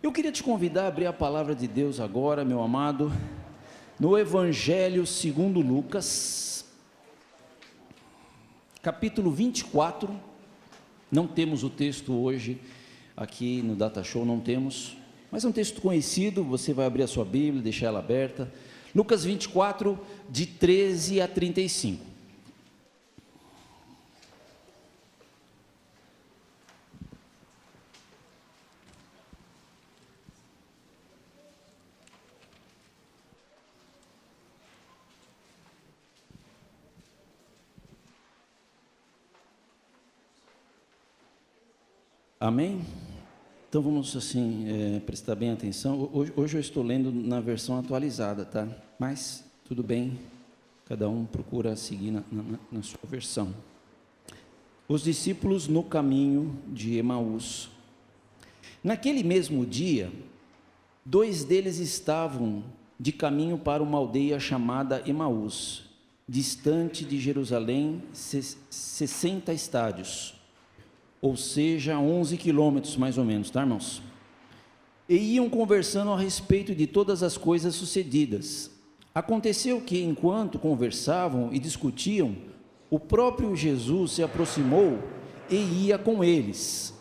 Eu queria te convidar a abrir a palavra de Deus agora, meu amado, no Evangelho segundo Lucas, capítulo 24, não temos o texto hoje, aqui no Data Show não temos, mas é um texto conhecido, você vai abrir a sua Bíblia, deixar ela aberta, Lucas 24, de 13 a 35. Amém? Então vamos assim, prestar bem atenção. Hoje eu estou lendo na versão atualizada, tá? Mas tudo bem, cada um procura seguir na sua versão. Os discípulos no caminho de Emaús. Naquele mesmo dia, 2 deles estavam de caminho para uma aldeia chamada Emaús, distante de Jerusalém 60 estádios. Ou seja, 11 quilômetros mais ou menos, tá, irmãos? E iam conversando a respeito de todas as coisas sucedidas. Aconteceu que, enquanto conversavam e discutiam, o próprio Jesus se aproximou e ia com eles.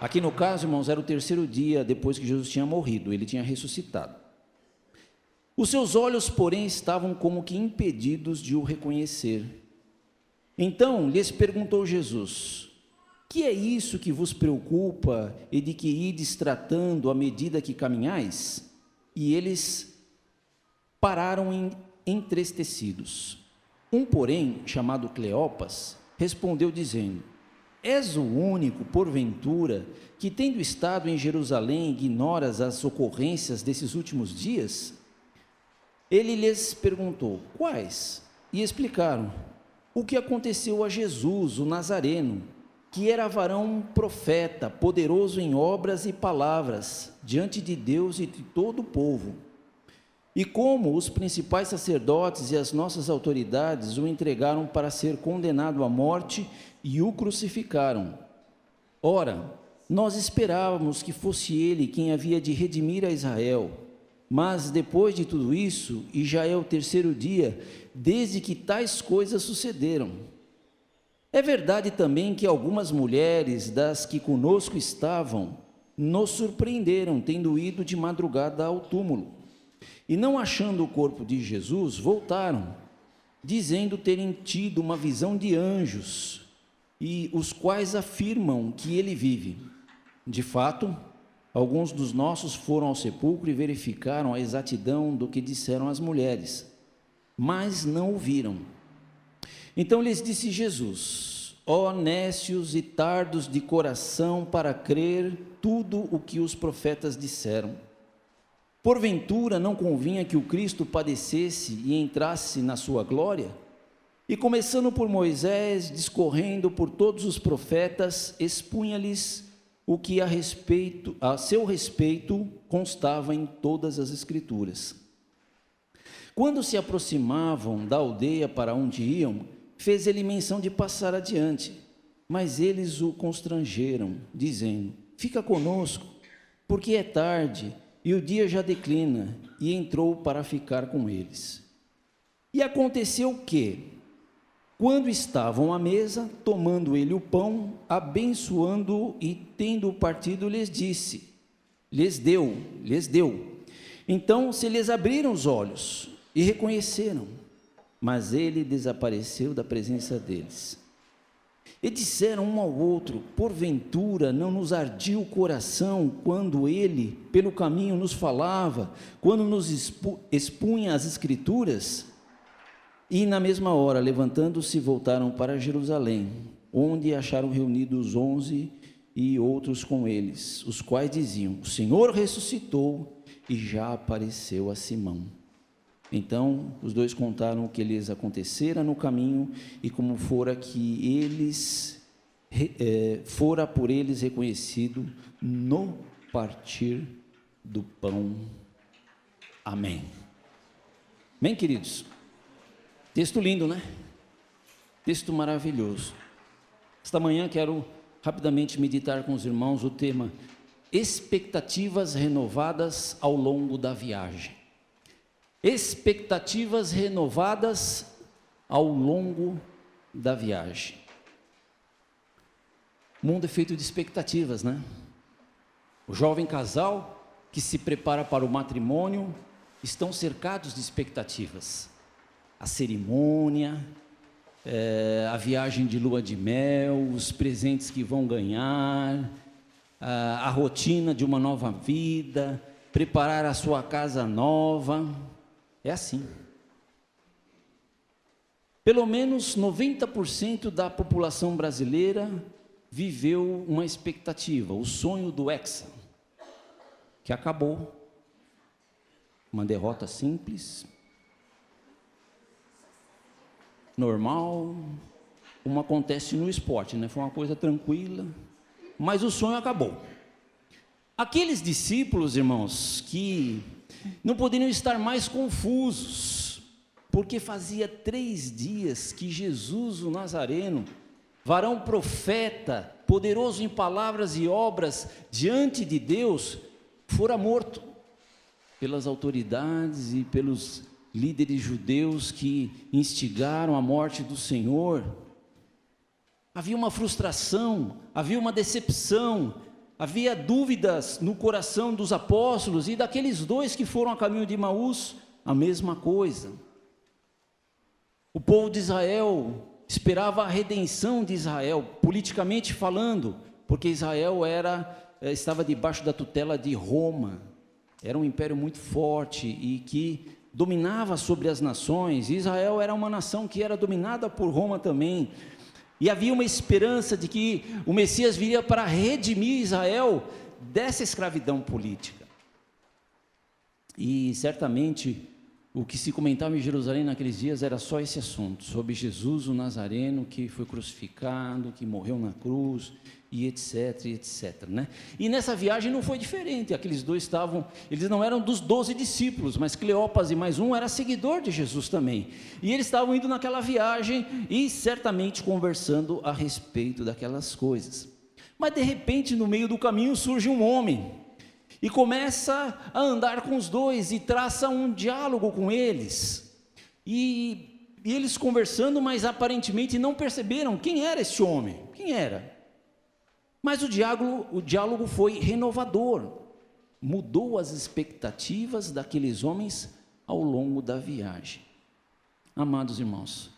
Aqui no caso, irmãos, era o 3º dia depois que Jesus tinha morrido, ele tinha ressuscitado. Os seus olhos, porém, estavam como que impedidos de o reconhecer. Então lhes perguntou Jesus: que é isso que vos preocupa e de que ides tratando à medida que caminhais? E eles pararam entristecidos. Um, porém, chamado Cleopas, respondeu dizendo: és o único, porventura, que tendo estado em Jerusalém, ignoras as ocorrências desses últimos dias? Ele lhes perguntou: quais? E explicaram o que aconteceu a Jesus, o Nazareno, que era varão profeta, poderoso em obras e palavras, diante de Deus e de todo o povo. E como os principais sacerdotes e as nossas autoridades o entregaram para ser condenado à morte e o crucificaram. Ora, nós esperávamos que fosse ele quem havia de redimir a Israel, mas depois de tudo isso, e já é o 3º dia, desde que tais coisas sucederam. É verdade também que algumas mulheres das que conosco estavam nos surpreenderam, tendo ido de madrugada ao túmulo, e não achando o corpo de Jesus, voltaram, dizendo terem tido uma visão de anjos, e os quais afirmam que ele vive. De fato, alguns dos nossos foram ao sepulcro e verificaram a exatidão do que disseram as mulheres, mas não o viram. Então lhes disse Jesus: ó nécios e tardos de coração para crer tudo o que os profetas disseram. Porventura não convinha que o Cristo padecesse e entrasse na sua glória? E começando por Moisés, discorrendo por todos os profetas, expunha-lhes o que a seu respeito constava em todas as Escrituras. Quando se aproximavam da aldeia para onde iam, fez ele menção de passar adiante, mas eles o constrangeram, dizendo: fica conosco, porque é tarde e o dia já declina, e entrou para ficar com eles. E aconteceu que, quando estavam à mesa, tomando ele o pão, abençoando-o e tendo partido, lhes deu. Então se lhes abriram os olhos e reconheceram, mas ele desapareceu da presença deles. E disseram um ao outro: porventura não nos ardia o coração quando ele pelo caminho nos falava, quando nos expunha as Escrituras? E na mesma hora, levantando-se, voltaram para Jerusalém, onde acharam reunidos 11 e outros com eles, os quais diziam: o Senhor ressuscitou e já apareceu a Simão. Então os 2 contaram o que lhes acontecera no caminho e como fora que eles fora por eles reconhecido no partir do pão. Amém. Bem, queridos, texto lindo, né? Texto maravilhoso. Esta manhã quero rapidamente meditar com os irmãos o tema: expectativas renovadas ao longo da viagem. Expectativas renovadas ao longo da viagem. O mundo é feito de expectativas, né? O jovem casal que se prepara para o matrimônio estão cercados de expectativas. A cerimônia, a viagem de lua de mel, os presentes que vão ganhar, a rotina de uma nova vida, preparar a sua casa nova. É assim. Pelo menos 90% da população brasileira viveu uma expectativa, o sonho do Hexa, que acabou. Uma derrota simples, normal, como acontece no esporte, né? Foi uma coisa tranquila, mas o sonho acabou. Aqueles discípulos, irmãos, que não poderiam estar mais confusos, porque fazia 3 dias que Jesus, o Nazareno, varão profeta, poderoso em palavras e obras diante de Deus, fora morto pelas autoridades e pelos líderes judeus que instigaram a morte do Senhor. Havia uma frustração, havia uma decepção, havia dúvidas no coração dos apóstolos e daqueles 2 que foram a caminho de Emaús, a mesma coisa. O povo de Israel esperava a redenção de Israel, politicamente falando, porque Israel estava debaixo da tutela de Roma, era um império muito forte e que dominava sobre as nações. Israel era uma nação que era dominada por Roma também, e havia uma esperança de que o Messias viria para redimir Israel dessa escravidão política. E certamente o que se comentava em Jerusalém naqueles dias era só esse assunto, sobre Jesus o Nazareno, que foi crucificado, que morreu na cruz, e etc, né? E nessa viagem não foi diferente. Aqueles 2 eles não eram dos 12 discípulos, mas Cleopas e mais um era seguidor de Jesus também, e eles estavam indo naquela viagem, e certamente conversando a respeito daquelas coisas. Mas de repente, no meio do caminho, surge um homem, e começa a andar com os 2, e traça um diálogo com eles, e eles conversando, mas aparentemente não perceberam quem era esse homem, quem era. Mas o diálogo foi renovador, mudou as expectativas daqueles homens ao longo da viagem. Amados irmãos,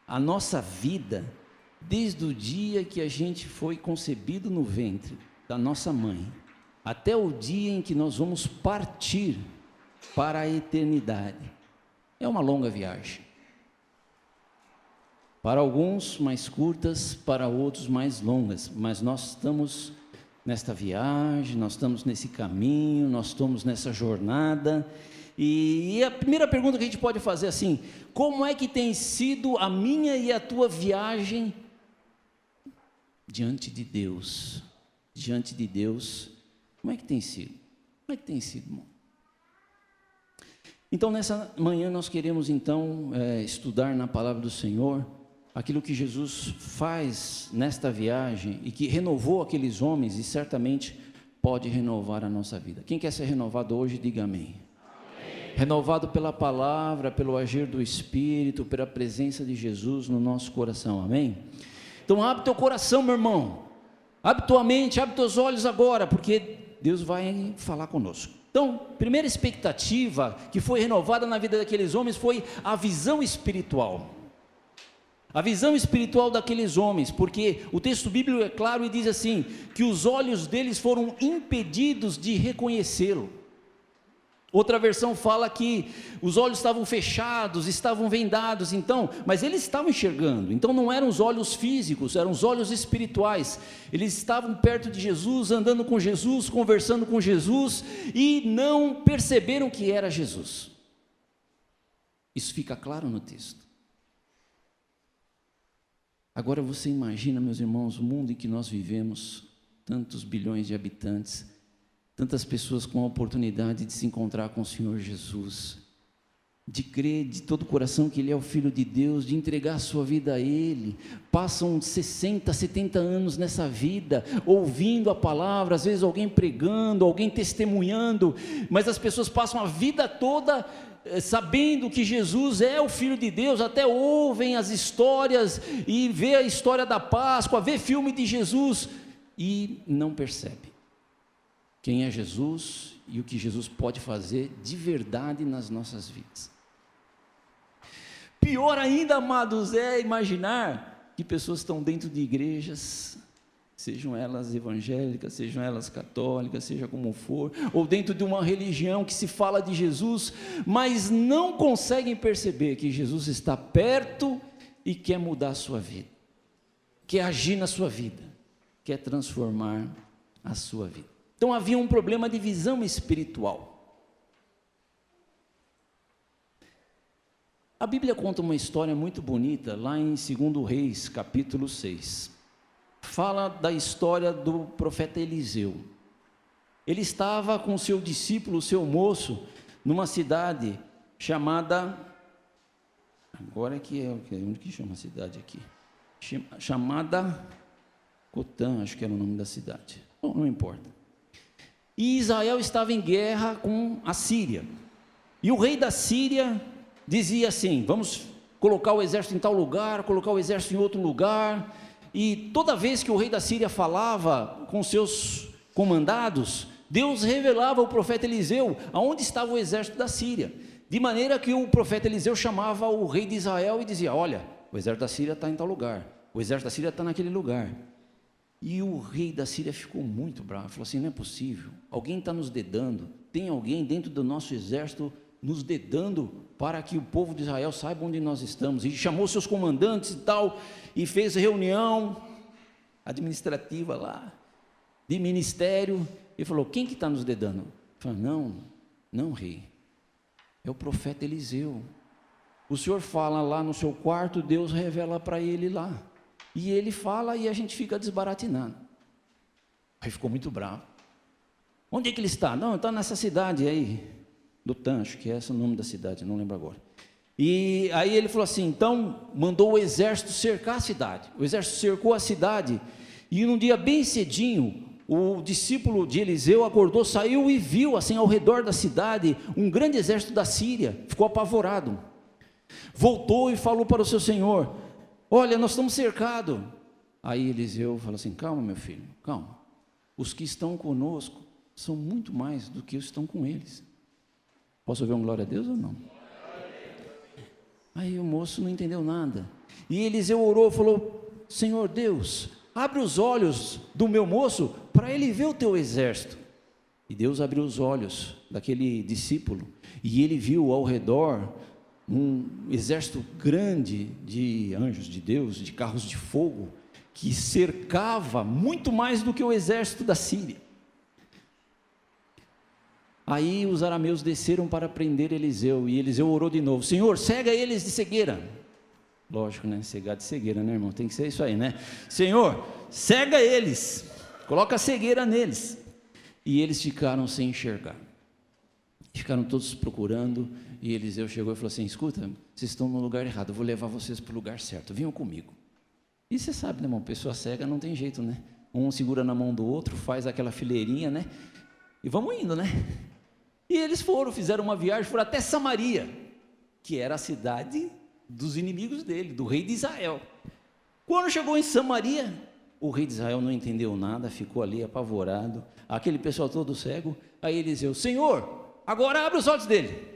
a nossa vida, desde o dia que a gente foi concebido no ventre da nossa mãe, até o dia em que nós vamos partir para a eternidade, é uma longa viagem. Para alguns mais curtas, para outros mais longas, mas nós estamos nesta viagem, nós estamos nesse caminho, nós estamos nessa jornada, e a primeira pergunta que a gente pode fazer é assim: como é que tem sido a minha e a tua viagem diante de Deus? Diante de Deus, como é que tem sido? Como é que tem sido, irmão? Então, nessa manhã nós queremos estudar na palavra do Senhor aquilo que Jesus faz nesta viagem e que renovou aqueles homens e certamente pode renovar a nossa vida. Quem quer ser renovado hoje, diga amém. Amém. Renovado pela palavra, pelo agir do Espírito, pela presença de Jesus no nosso coração, amém? Então abre teu coração, meu irmão, abre tua mente, abre teus olhos agora, porque Deus vai falar conosco. Então, primeira expectativa que foi renovada na vida daqueles homens foi a visão espiritual. A visão espiritual daqueles homens, porque o texto bíblico é claro e diz assim, que os olhos deles foram impedidos de reconhecê-lo. Outra versão fala que os olhos estavam fechados, estavam vendados, mas eles estavam enxergando. Então não eram os olhos físicos, eram os olhos espirituais. Eles estavam perto de Jesus, andando com Jesus, conversando com Jesus, e não perceberam que era Jesus. Isso fica claro no texto. Agora você imagina, meus irmãos, o mundo em que nós vivemos, tantos bilhões de habitantes, tantas pessoas com a oportunidade de se encontrar com o Senhor Jesus, de crer de todo o coração que Ele é o Filho de Deus, de entregar a sua vida a Ele, passam 60, 70 anos nessa vida, ouvindo a palavra, às vezes alguém pregando, alguém testemunhando, mas as pessoas passam a vida toda sabendo que Jesus é o Filho de Deus, até ouvem as histórias, e vê a história da Páscoa, vê filme de Jesus, e não percebe quem é Jesus, e o que Jesus pode fazer de verdade nas nossas vidas. Pior ainda, amados, é imaginar que pessoas estão dentro de igrejas, sejam elas evangélicas, sejam elas católicas, seja como for, ou dentro de uma religião que se fala de Jesus, mas não conseguem perceber que Jesus está perto e quer mudar a sua vida, quer agir na sua vida, quer transformar a sua vida. Então havia um problema de visão espiritual. A Bíblia conta uma história muito bonita, lá em 2 Reis, capítulo 6. Fala da história do profeta Eliseu. Ele estava com seu discípulo, seu moço, numa cidade chamada... Agora que é onde que chama a cidade aqui? Chamada Cotã, acho que era o nome da cidade. Bom, não importa. E Israel estava em guerra com a Síria. E o rei da Síria dizia assim: vamos colocar o exército em tal lugar, colocar o exército em outro lugar. E toda vez que o rei da Síria falava com seus comandados, Deus revelava ao profeta Eliseu aonde estava o exército da Síria, de maneira que o profeta Eliseu chamava o rei de Israel e dizia: olha, o exército da Síria está em tal lugar, o exército da Síria está naquele lugar. E o rei da Síria ficou muito bravo, falou assim: não é possível, alguém está nos dedando, tem alguém dentro do nosso exército nos dedando para que o povo de Israel saiba onde nós estamos. E chamou seus comandantes e tal, e fez reunião administrativa lá, de ministério, e falou: quem que está nos dedando? Ele falou: não rei, é o profeta Eliseu, o senhor fala lá no seu quarto, Deus revela para ele lá, e ele fala e a gente fica desbaratinado. Aí ficou muito bravo. Onde é que ele está? Não, está nessa cidade aí, Dotã, acho que é esse o nome da cidade, não lembro agora. E aí ele falou assim, então mandou o exército cercar a cidade. O exército cercou a cidade, e num dia bem cedinho, o discípulo de Eliseu acordou, saiu e viu assim ao redor da cidade um grande exército da Síria. Ficou apavorado, voltou e falou para o seu senhor: olha, nós estamos cercados. Aí Eliseu falou assim: calma meu filho, calma, os que estão conosco são muito mais do que os que estão com eles. Posso ouvir um glória a Deus ou não? Aí o moço não entendeu nada, e Eliseu orou, falou: Senhor Deus, abre os olhos do meu moço, para ele ver o teu exército. E Deus abriu os olhos daquele discípulo, e ele viu ao redor um exército grande de anjos de Deus, de carros de fogo, que cercava muito mais do que o exército da Síria. Aí os arameus desceram para prender Eliseu, e Eliseu orou de novo: Senhor, cega eles de cegueira. Lógico, né? Cegar de cegueira, né, irmão? Tem que ser isso aí, né? Senhor, cega eles, coloca cegueira neles. E eles ficaram sem enxergar, ficaram todos procurando, e Eliseu chegou e falou assim: escuta, vocês estão no lugar errado, eu vou levar vocês para o lugar certo, venham comigo. E você sabe, né, irmão? Pessoa cega não tem jeito, né? Um segura na mão do outro, faz aquela fileirinha, né? E vamos indo, né? E eles foram, fizeram uma viagem, foram até Samaria, que era a cidade dos inimigos dele, do rei de Israel. Quando chegou em Samaria, o rei de Israel não entendeu nada, ficou ali apavorado, aquele pessoal todo cego. Aí Eliseu: Senhor, agora abre os olhos dele.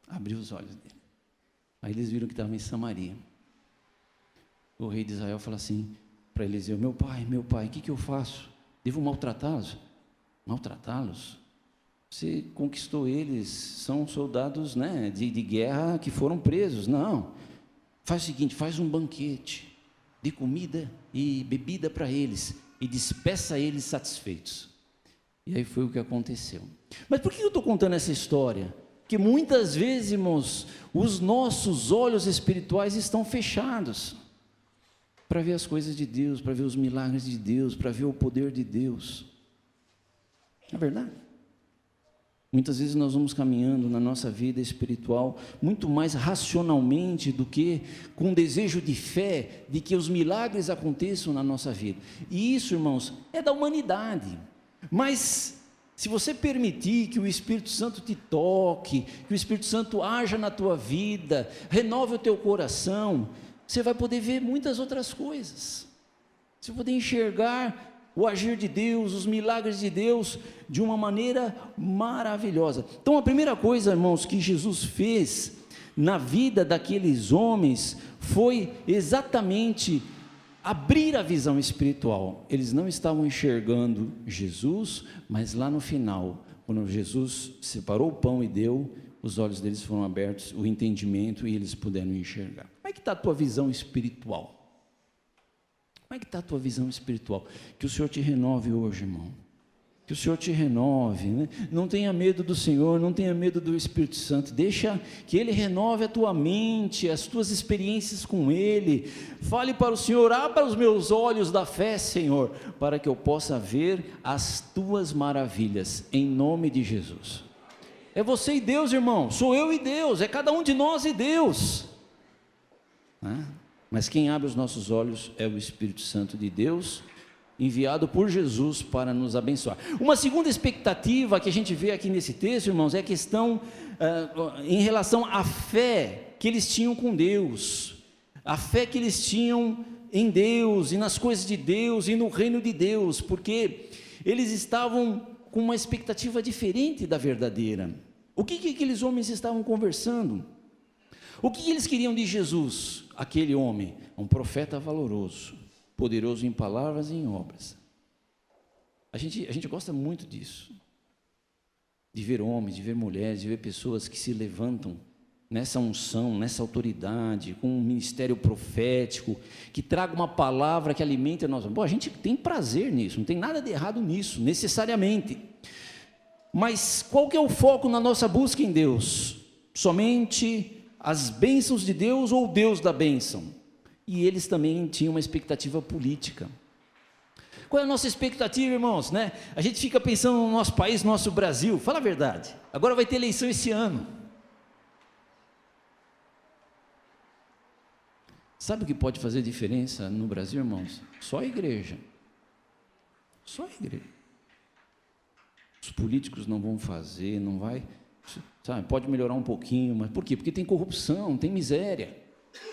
Abriu os olhos dele. Aí eles viram que estavam em Samaria. O rei de Israel falou assim para Eliseu: meu pai, o que eu faço? Devo maltratá-los? Maltratá-los? Você conquistou eles, são soldados, né, de guerra que foram presos. Não, faz o seguinte, faz um banquete, dê comida e bebida para eles, e despeça eles satisfeitos. E aí foi o que aconteceu. Mas por que eu estou contando essa história? Que muitas vezes, irmãos, os nossos olhos espirituais estão fechados para ver as coisas de Deus, para ver os milagres de Deus, para ver o poder de Deus. Não é verdade? Muitas vezes nós vamos caminhando na nossa vida espiritual muito mais racionalmente do que com desejo de fé, de que os milagres aconteçam na nossa vida. E isso, irmãos, é da humanidade. Mas se você permitir que o Espírito Santo te toque, que o Espírito Santo haja na tua vida, renove o teu coração, você vai poder ver muitas outras coisas. Você vai poder enxergar o agir de Deus, os milagres de Deus, de uma maneira maravilhosa. Então a primeira coisa, irmãos, que Jesus fez na vida daqueles homens, foi exatamente abrir a visão espiritual. Eles não estavam enxergando Jesus, mas lá no final, quando Jesus separou o pão e deu, os olhos deles foram abertos, o entendimento, e eles puderam enxergar. Como é que está a tua visão espiritual? Como é que está a tua visão espiritual? Que o Senhor te renove hoje, irmão. Que o Senhor te renove, né? Não tenha medo do Senhor, não tenha medo do Espírito Santo. Deixa que Ele renove a tua mente, as tuas experiências com Ele. Fale para o Senhor: abra os meus olhos da fé, Senhor, para que eu possa ver as tuas maravilhas, em nome de Jesus. É você e Deus, irmão. Sou eu e Deus. É cada um de nós e Deus, né? Mas quem abre os nossos olhos é o Espírito Santo de Deus, enviado por Jesus para nos abençoar. Uma segunda expectativa que a gente vê aqui nesse texto, irmãos, é a questão em relação à fé que eles tinham com Deus, a fé que eles tinham em Deus, e nas coisas de Deus, e no reino de Deus, porque eles estavam com uma expectativa diferente da verdadeira. O que aqueles homens estavam conversando? O que eles queriam de Jesus? Aquele homem, um profeta valoroso, poderoso em palavras e em obras. A gente gosta muito disso, de ver homens, de ver mulheres, de ver pessoas que se levantam nessa unção, nessa autoridade, com um ministério profético, que traga uma palavra que alimente a nossa. Bom, a gente tem prazer nisso, não tem nada de errado nisso, necessariamente. Mas qual que é o foco na nossa busca em Deus? Somente as bênçãos de Deus ou o Deus da bênção? E eles também tinham uma expectativa política. Qual é a nossa expectativa, irmãos, né? A gente fica pensando no nosso país, no nosso Brasil. Fala a verdade, agora vai ter eleição esse ano. Sabe o que pode fazer diferença no Brasil, irmãos? Só a igreja. Só a igreja. Os políticos não vão fazer, não vai, sabe, pode melhorar um pouquinho, mas por quê? Porque tem corrupção, tem miséria.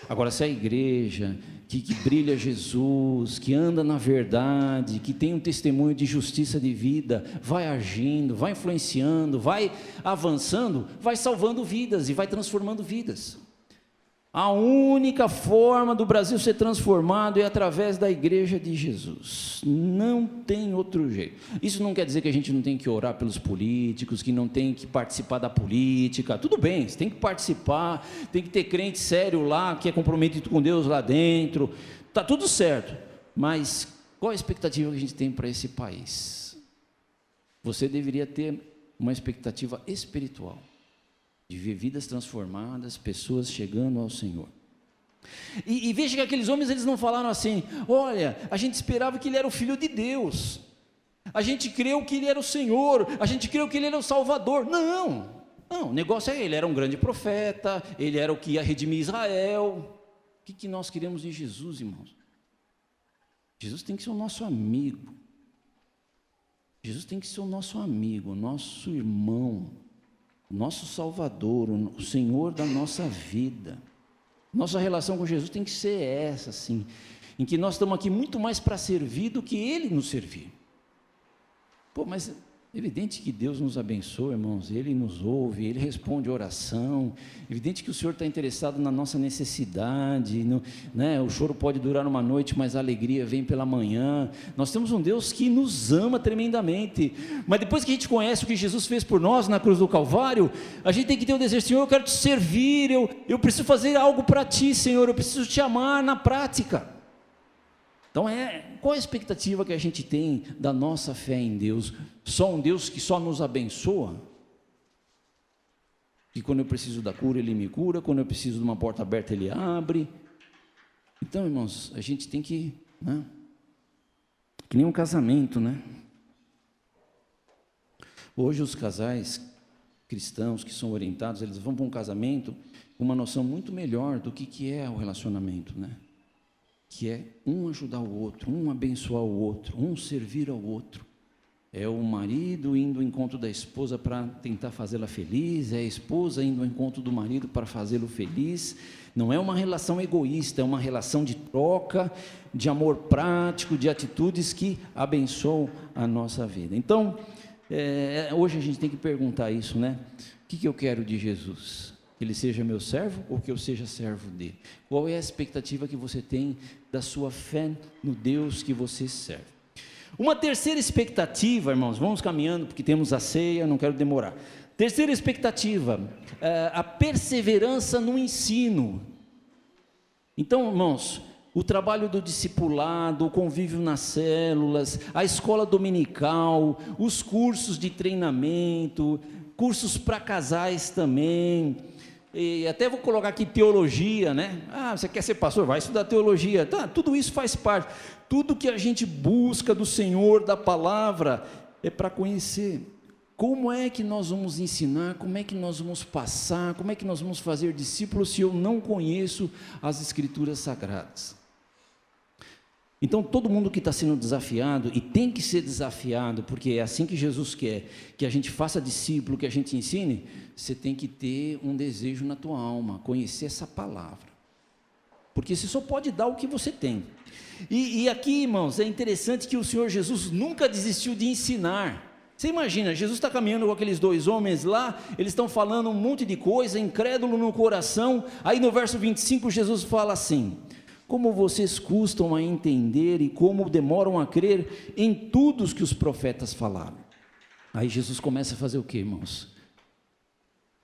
Agora, se a igreja que brilha Jesus, que anda na verdade, que tem um testemunho de justiça de vida, vai agindo, vai influenciando, vai avançando, vai salvando vidas e vai transformando vidas. A única forma do Brasil ser transformado é através da igreja de Jesus, não tem outro jeito. Isso não quer dizer que a gente não tem que orar pelos políticos, que não tem que participar da política. Tudo bem, você tem que participar, tem que ter crente sério lá, que é comprometido com Deus lá dentro, está tudo certo, mas qual a expectativa que a gente tem para esse país? Você deveria ter uma expectativa espiritual, de ver vidas transformadas, pessoas chegando ao Senhor. E veja que aqueles homens, eles não falaram assim: olha, a gente esperava que Ele era o Filho de Deus, a gente creu que Ele era o Senhor, a gente creu que Ele era o Salvador. Não, o negócio é Ele era um grande profeta, Ele era o que ia redimir Israel. O que nós queremos de Jesus, irmãos? Jesus tem que ser o nosso amigo, Jesus tem que ser o nosso amigo, o nosso irmão, nosso Salvador, o Senhor da nossa vida. Nossa relação com Jesus tem que ser essa, assim, em que nós estamos aqui muito mais para servir do que Ele nos servir. Pô, mas é evidente que Deus nos abençoa, irmãos, Ele nos ouve, Ele responde oração, é evidente que o Senhor está interessado na nossa necessidade, né? O choro pode durar uma noite, mas a alegria vem pela manhã. Nós temos um Deus que nos ama tremendamente, mas depois que a gente conhece o que Jesus fez por nós na cruz do Calvário, a gente tem que ter o desejo: Senhor, eu quero te servir, eu preciso fazer algo para Ti, Senhor, eu preciso te amar na prática. Então, qual a expectativa que a gente tem da nossa fé em Deus? Só um Deus que só nos abençoa? Que quando eu preciso da cura, Ele me cura, quando eu preciso de uma porta aberta, Ele abre. Então, irmãos, a gente tem que, né? Que nem um casamento, né? Hoje os casais cristãos que são orientados, eles vão para um casamento com uma noção muito melhor do que é o relacionamento, né? Que é um ajudar o outro, um abençoar o outro, um servir ao outro. É o marido indo ao encontro da esposa para tentar fazê-la feliz, é a esposa indo ao encontro do marido para fazê-lo feliz. Não é uma relação egoísta, é uma relação de troca, de amor prático, de atitudes que abençoam a nossa vida. Então, hoje a gente tem que perguntar isso, né? O que eu quero de Jesus? Que ele seja meu servo ou que eu seja servo dele? Qual é a expectativa que você tem da sua fé no Deus que você serve? Uma terceira expectativa, irmãos, vamos caminhando porque temos a ceia, não quero demorar. Terceira expectativa, a perseverança no ensino. Então, irmãos, o trabalho do discipulado, o convívio nas células, a escola dominical, os cursos de treinamento, cursos para casais também, e até vou colocar aqui teologia, né? Você quer ser pastor? Vai estudar teologia. Tá, tudo isso faz parte. Tudo que a gente busca do Senhor, da palavra, é para conhecer. Como é que nós vamos ensinar? Como é que nós vamos passar? Como é que nós vamos fazer discípulos se eu não conheço as Escrituras Sagradas? Então, todo mundo que está sendo desafiado, e tem que ser desafiado, porque é assim que Jesus quer, que a gente faça discípulo, que a gente ensine, você tem que ter um desejo na tua alma, conhecer essa palavra, porque você só pode dar o que você tem. E aqui, irmãos, é interessante que o Senhor Jesus nunca desistiu de ensinar. Você imagina, Jesus está caminhando com aqueles dois homens lá, eles estão falando um monte de coisa, incrédulo no coração, aí no verso 25 Jesus fala assim: como vocês custam a entender e como demoram a crer em tudo os que os profetas falaram. Aí Jesus começa a fazer o que, irmãos?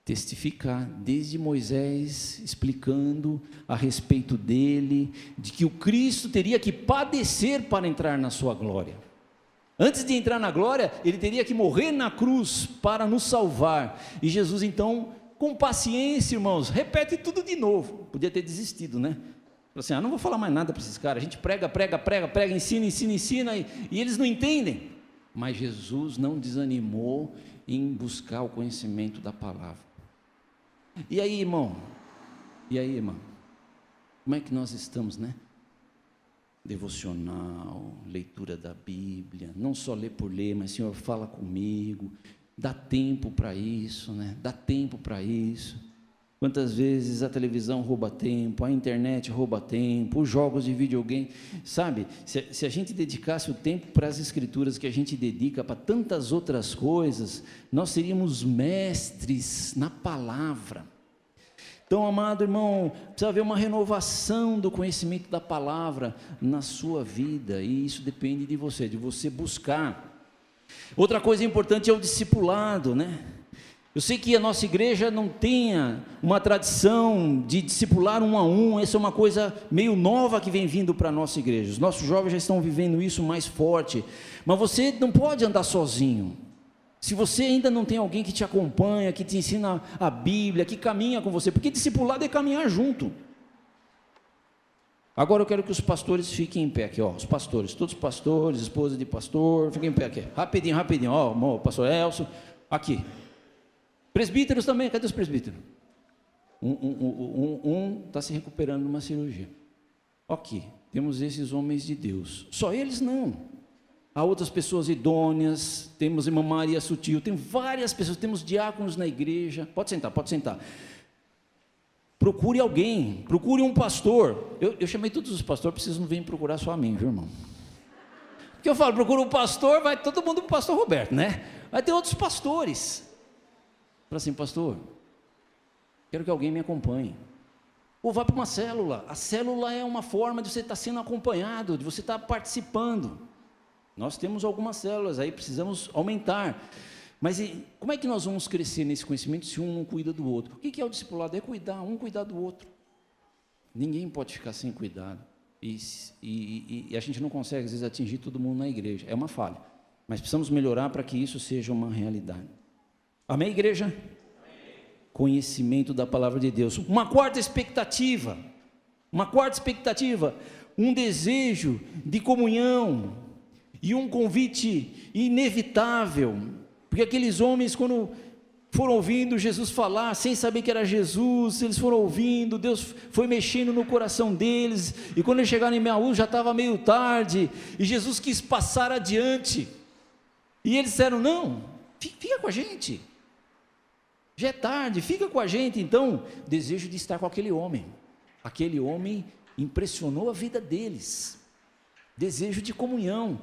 Testificar, desde Moisés explicando a respeito dele, de que o Cristo teria que padecer para entrar na sua glória. Antes de entrar na glória, ele teria que morrer na cruz para nos salvar. E Jesus então, com paciência, irmãos, repete tudo de novo. Podia ter desistido, né? Falou assim: não vou falar mais nada para esses caras, a gente prega, ensina, e eles não entendem. Mas Jesus não desanimou em buscar o conhecimento da palavra. E aí, irmão? Como é que nós estamos, né? Devocional, leitura da Bíblia, não só ler por ler, mas Senhor, fala comigo, dá tempo para isso, né? Dá tempo para isso. Quantas vezes a televisão rouba tempo, a internet rouba tempo, os jogos de videogame, sabe? Se a gente dedicasse o tempo para as Escrituras que a gente dedica para tantas outras coisas, nós seríamos mestres na palavra. Então, amado irmão, precisa haver uma renovação do conhecimento da palavra na sua vida, e isso depende de você buscar. Outra coisa importante é o discipulado, né? Eu sei que a nossa igreja não tenha uma tradição de discipular um a um, essa é uma coisa meio nova que vem vindo para a nossa igreja. Os nossos jovens já estão vivendo isso mais forte, mas você não pode andar sozinho. Se você ainda não tem alguém que te acompanha, que te ensina a Bíblia, que caminha com você, porque discipulado é caminhar junto. Agora eu quero que os pastores fiquem em pé aqui, ó, os pastores, todos os pastores, esposa de pastor, fiquem em pé aqui, rapidinho, ó, o pastor Elcio, aqui. Presbíteros também, cadê os presbíteros? Um está se recuperando de uma cirurgia. Ok, temos esses homens de Deus, só eles não. Há outras pessoas idôneas, temos irmã Maria Sutil, tem várias pessoas, temos diáconos na igreja. Pode sentar. Procure alguém, procure um pastor. Eu chamei todos os pastores, porque vocês não vêm procurar só a mim, viu, irmão? Porque eu falo, procura um pastor, vai todo mundo para o pastor Roberto, né? Vai ter outros pastores. Fala assim: pastor, quero que alguém me acompanhe. Ou vá para uma célula. A célula é uma forma de você estar sendo acompanhado, de você estar participando. Nós temos algumas células aí, precisamos aumentar. Mas como é que nós vamos crescer nesse conhecimento se um não cuida do outro? O que é o discipulado? É cuidar do outro. Ninguém pode ficar sem cuidado. E a gente não consegue, às vezes, atingir todo mundo na igreja. É uma falha. Mas precisamos melhorar para que isso seja uma realidade. Amém, igreja? Amém. Conhecimento da palavra de Deus. Uma quarta expectativa, um desejo de comunhão e um convite inevitável, porque aqueles homens, quando foram ouvindo Jesus falar, sem saber que era Jesus, eles foram ouvindo, Deus foi mexendo no coração deles, e quando eles chegaram em Emaús, já estava meio tarde, e Jesus quis passar adiante, e eles disseram, não, fica com a gente, já é tarde, fica com a gente. Então, desejo de estar com aquele homem impressionou a vida deles, desejo de comunhão.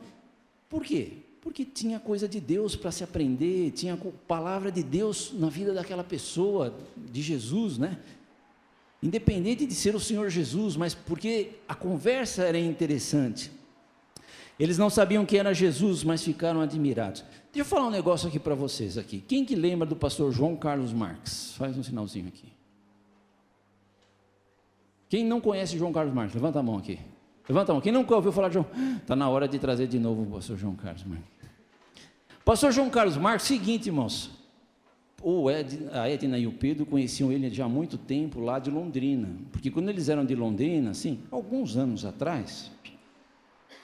Por quê? Porque tinha coisa de Deus para se aprender, tinha palavra de Deus na vida daquela pessoa, de Jesus, né? Independente de ser o Senhor Jesus, mas porque a conversa era interessante. Eles não sabiam quem era Jesus, mas ficaram admirados. Deixa eu falar um negócio aqui para vocês aqui. Quem que lembra do pastor João Carlos Marques? Faz um sinalzinho aqui. Quem não conhece João Carlos Marques? Levanta a mão aqui. Levanta a mão. Quem nunca ouviu falar de João? Está na hora de trazer de novo o pastor João Carlos Marques. Pastor João Carlos Marques, seguinte, irmãos. A Edna e o Pedro conheciam ele já há muito tempo lá de Londrina. Porque quando eles eram de Londrina, assim, alguns anos atrás,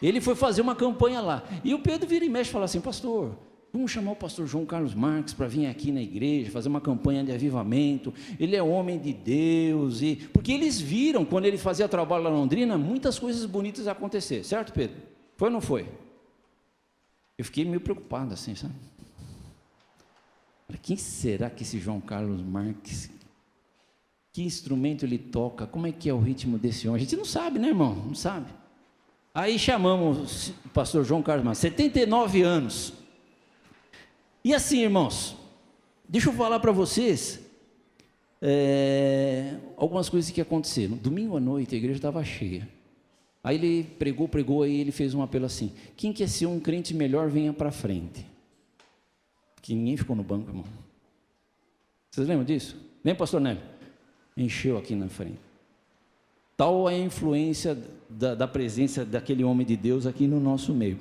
ele foi fazer uma campanha lá. E o Pedro vira e mexe e fala assim, pastor, vamos chamar o pastor João Carlos Marques para vir aqui na igreja, fazer uma campanha de avivamento. Ele é homem de Deus. Porque eles viram, quando ele fazia trabalho lá em Londrina, muitas coisas bonitas acontecer. Certo, Pedro? Foi ou não foi? Eu fiquei meio preocupado assim, sabe? Quem será que esse João Carlos Marques, que instrumento ele toca, como é que é o ritmo desse homem? A gente não sabe, né, irmão? Não sabe. Aí chamamos o pastor João Carlos Marques, 79 anos. E assim, irmãos, deixa eu falar para vocês algumas coisas que aconteceram. Domingo à noite a igreja estava cheia. Aí ele pregou, aí ele fez um apelo assim, quem quer ser um crente melhor, venha para frente. Que ninguém ficou no banco, irmão. Vocês lembram disso? Lembra, pastor Nélio? Encheu aqui na frente. Tal é a influência da presença daquele homem de Deus aqui no nosso meio.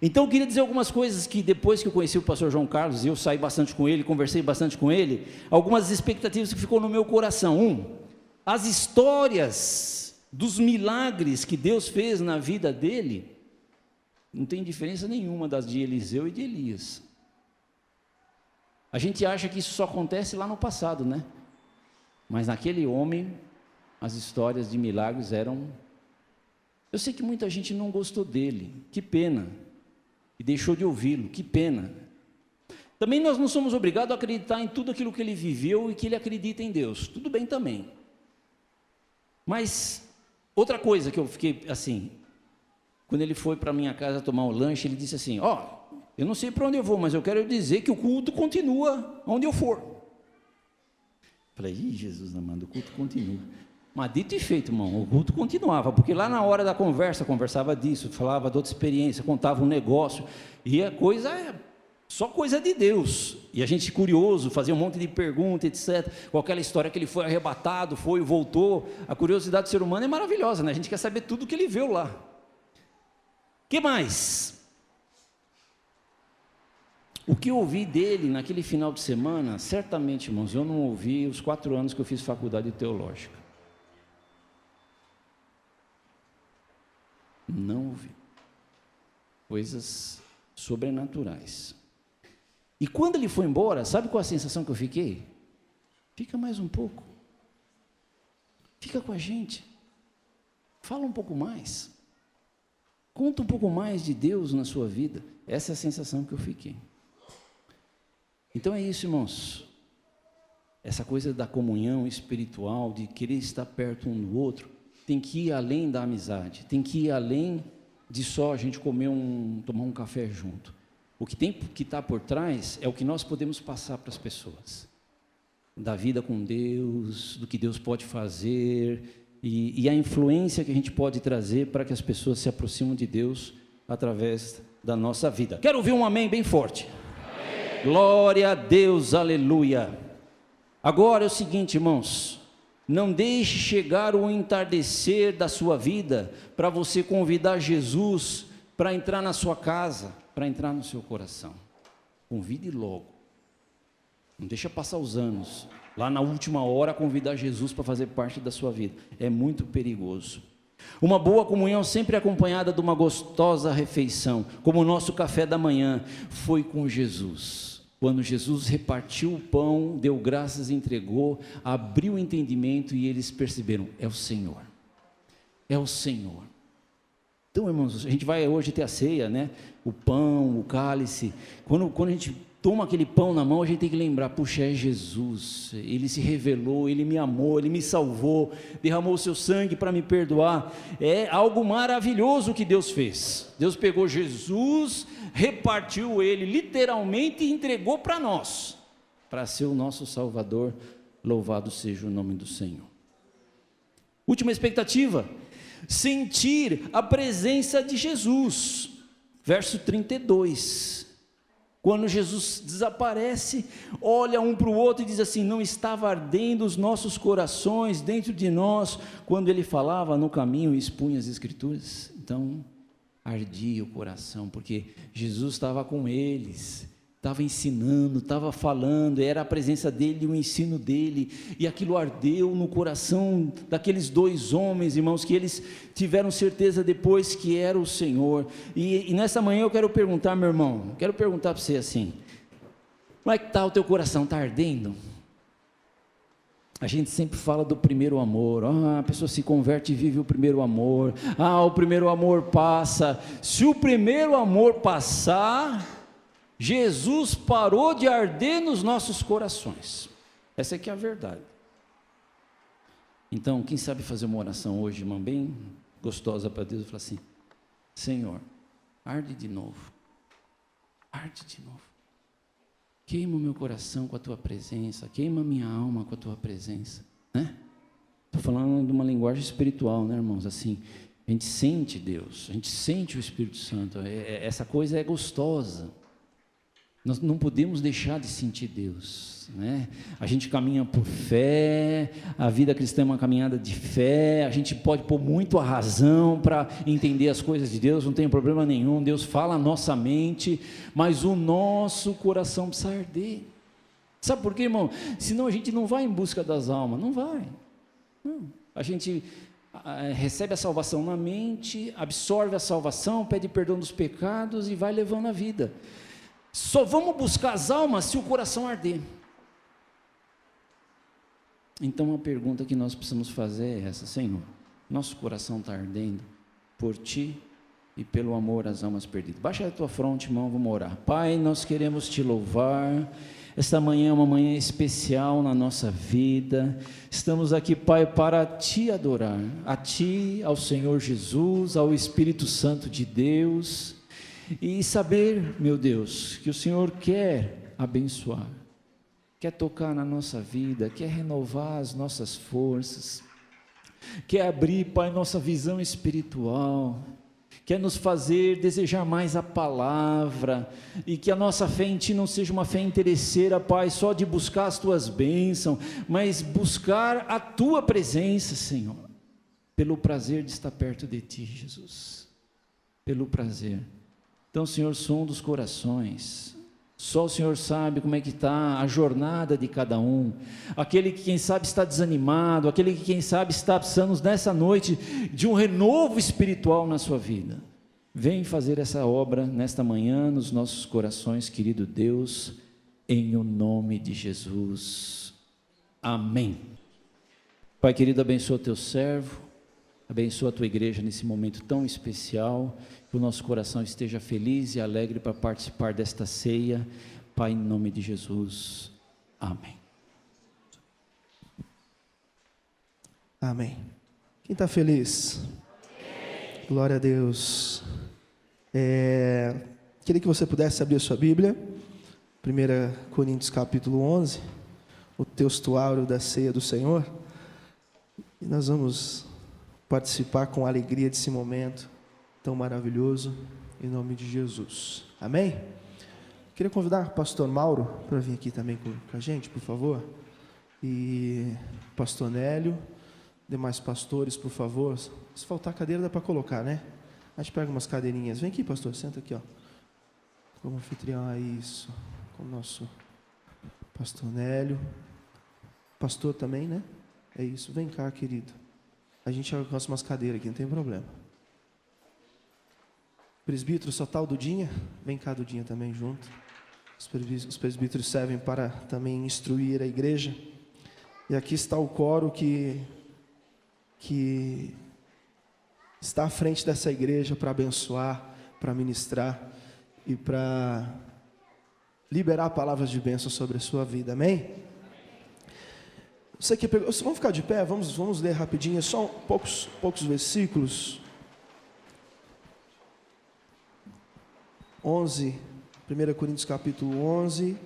Então eu queria dizer algumas coisas que depois que eu conheci o pastor João Carlos, eu saí bastante com ele, conversei bastante com ele, algumas expectativas que ficou no meu coração. As histórias dos milagres que Deus fez na vida dele, não tem diferença nenhuma das de Eliseu e de Elias. A gente acha que isso só acontece lá no passado, né? Mas naquele homem, as histórias de milagres eram... Eu sei que muita gente não gostou dele, que pena, e deixou de ouvi-lo, que pena. Também nós não somos obrigados a acreditar em tudo aquilo que ele viveu e que ele acredita em Deus, tudo bem também. Mas, outra coisa que eu fiquei assim, quando ele foi para minha casa tomar um lanche, ele disse assim, eu não sei para onde eu vou, mas eu quero dizer que o culto continua onde eu for. Falei, Jesus amado, o culto continua. Mas dito e feito, irmão, o culto continuava, porque lá na hora da conversa, conversava disso, falava de outra experiência, contava um negócio, e a coisa é só coisa de Deus, e a gente curioso, fazia um monte de perguntas, etc, com aquela história que ele foi arrebatado, foi e voltou. A curiosidade do ser humano é maravilhosa, né? A gente quer saber tudo o que ele viu lá. Que mais? O que eu ouvi dele naquele final de semana, certamente, irmãos, eu não ouvi os 4 anos que eu fiz faculdade teológica. Não ouvi. Coisas sobrenaturais. E quando ele foi embora, sabe qual a sensação que eu fiquei? Fica mais um pouco. Fica com a gente. Fala um pouco mais. Conta um pouco mais de Deus na sua vida. Essa é a sensação que eu fiquei. Então é isso, irmãos. Essa coisa da comunhão espiritual, de querer estar perto um do outro, tem que ir além da amizade, tem que ir além de só a gente tomar um café junto. O que tem que estar por trás é o que nós podemos passar para as pessoas, da vida com Deus, do que Deus pode fazer, e a influência que a gente pode trazer para que as pessoas se aproximem de Deus através da nossa vida. Quero ouvir um amém bem forte. Amém. Glória a Deus, aleluia. Agora é o seguinte, irmãos, não deixe chegar o entardecer da sua vida para você convidar Jesus para entrar na sua casa, para entrar no seu coração. Convide logo. Não deixa passar os anos, lá na última hora convidar Jesus para fazer parte da sua vida. É muito perigoso. Uma boa comunhão sempre acompanhada de uma gostosa refeição, como o nosso café da manhã foi com Jesus. Quando Jesus repartiu o pão, deu graças, entregou, abriu o entendimento e eles perceberam, é o Senhor. É o Senhor. Então, irmãos, a gente vai hoje ter a ceia, né? O pão, o cálice. Quando a gente toma aquele pão na mão, a gente tem que lembrar, puxa, é Jesus. Ele se revelou, Ele me amou, Ele me salvou, derramou o seu sangue para me perdoar. É algo maravilhoso que Deus fez. Deus pegou Jesus, repartiu Ele literalmente e entregou para nós, para ser o nosso Salvador. Louvado seja o nome do Senhor. Última expectativa, sentir a presença de Jesus, verso 32, quando Jesus desaparece, olha um para o outro e diz assim, não estava ardendo os nossos corações dentro de nós, quando ele falava no caminho e expunha as escrituras? Então, ardia o coração, porque Jesus estava com eles, estava ensinando, estava falando, era a presença dele, o ensino dele, e aquilo ardeu no coração daqueles dois homens, irmãos, que eles tiveram certeza depois que era o Senhor. E nessa manhã eu quero perguntar, meu irmão, quero perguntar para você assim, como é que está o teu coração, está ardendo? A gente sempre fala do primeiro amor, a pessoa se converte e vive o primeiro amor, o primeiro amor passa. Se o primeiro amor passar, Jesus parou de arder nos nossos corações. Essa aqui é a verdade. Então, quem sabe fazer uma oração hoje, irmão, bem gostosa para Deus, falar assim, Senhor, arde de novo, queima o meu coração com a tua presença, queima a minha alma com a tua presença, né? Estou falando de uma linguagem espiritual, né, irmãos? Assim, a gente sente Deus, a gente sente o Espírito Santo, essa coisa é gostosa. Nós não podemos deixar de sentir Deus, né? A gente caminha por fé, a vida cristã é uma caminhada de fé, a gente pode pôr muito a razão para entender as coisas de Deus, não tem problema nenhum, Deus fala a nossa mente, mas o nosso coração precisa arder. Sabe por quê, irmão? Senão a gente não vai em busca das almas, não vai. Não. A gente recebe a salvação na mente, absorve a salvação, pede perdão dos pecados e vai levando a vida. Só vamos buscar as almas se o coração arder. Então a pergunta que nós precisamos fazer é essa, Senhor, nosso coração está ardendo por Ti e pelo amor às almas perdidas. Baixa a tua fronte, irmão, vamos orar. Pai, nós queremos Te louvar. Esta manhã é uma manhã especial na nossa vida. Estamos aqui, Pai, para Te adorar, a Ti, ao Senhor Jesus, ao Espírito Santo de Deus. E saber, meu Deus, que o Senhor quer abençoar, quer tocar na nossa vida, quer renovar as nossas forças, quer abrir, Pai, nossa visão espiritual, quer nos fazer desejar mais a palavra, e que a nossa fé em Ti não seja uma fé interesseira, Pai, só de buscar as Tuas bênçãos, mas buscar a Tua presença, Senhor, pelo prazer de estar perto de Ti, Jesus, pelo prazer. Então, Senhor, som dos corações, só o Senhor sabe como é que está a jornada de cada um, aquele que quem sabe está desanimado, aquele que quem sabe está precisando nessa noite de um renovo espiritual na sua vida. Vem fazer essa obra nesta manhã nos nossos corações, querido Deus, em o nome de Jesus, amém. Pai querido, abençoa teu servo, abençoa a tua igreja nesse momento tão especial, que o nosso coração esteja feliz e alegre para participar desta ceia, Pai, em nome de Jesus, amém. Amém. Quem está feliz? Amém. Glória a Deus. Queria que você pudesse abrir a sua Bíblia, 1 Coríntios capítulo 11, o textuário da ceia do Senhor, e nós vamos participar com alegria desse momento tão maravilhoso, em nome de Jesus, amém? Queria convidar o pastor Mauro para vir aqui também com a gente, por favor, e pastor Nélio, demais pastores, por favor. Se faltar cadeira dá para colocar, né? A gente pega umas cadeirinhas, vem aqui pastor, senta aqui, ó, como anfitrião, é isso, com o nosso pastor Nélio, pastor também, né? É isso, vem cá querido, a gente alcança umas cadeiras aqui, não tem problema. Presbítero, só tá o Dudinha? Vem cá, Dudinha, também junto. Os presbíteros servem para também instruir a igreja. E aqui está o coro que está à frente dessa igreja para abençoar, para ministrar e para liberar palavras de bênção sobre a sua vida, amém? Você que pegou, vamos ficar de pé, vamos ler rapidinho, só poucos versículos. 1 Coríntios capítulo 11,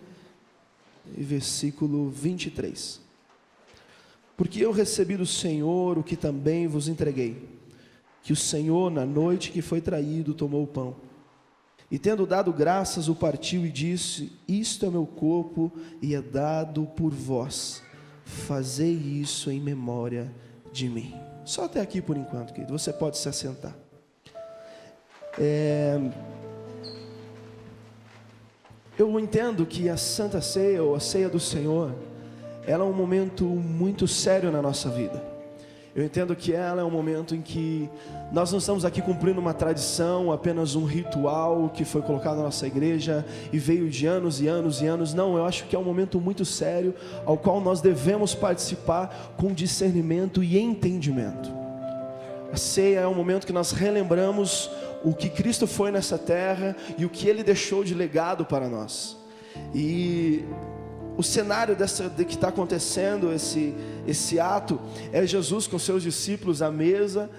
e versículo 23. Porque eu recebi do Senhor o que também vos entreguei, que o Senhor, na noite que foi traído, tomou o pão, e tendo dado graças, o partiu e disse: isto é meu corpo e é dado por vós, fazei isso em memória de mim. Só até aqui por enquanto, querido, você pode se assentar. Eu entendo que a Santa Ceia, ou a Ceia do Senhor, ela é um momento muito sério na nossa vida. Eu entendo que ela é um momento em que nós não estamos aqui cumprindo uma tradição, apenas um ritual que foi colocado na nossa igreja e veio de anos e anos e anos. Não, eu acho que é um momento muito sério, ao qual nós devemos participar com discernimento e entendimento. A ceia é um momento que nós relembramos o que Cristo foi nessa terra e o que Ele deixou de legado para nós. E o cenário de que está acontecendo esse ato é Jesus com seus discípulos à mesa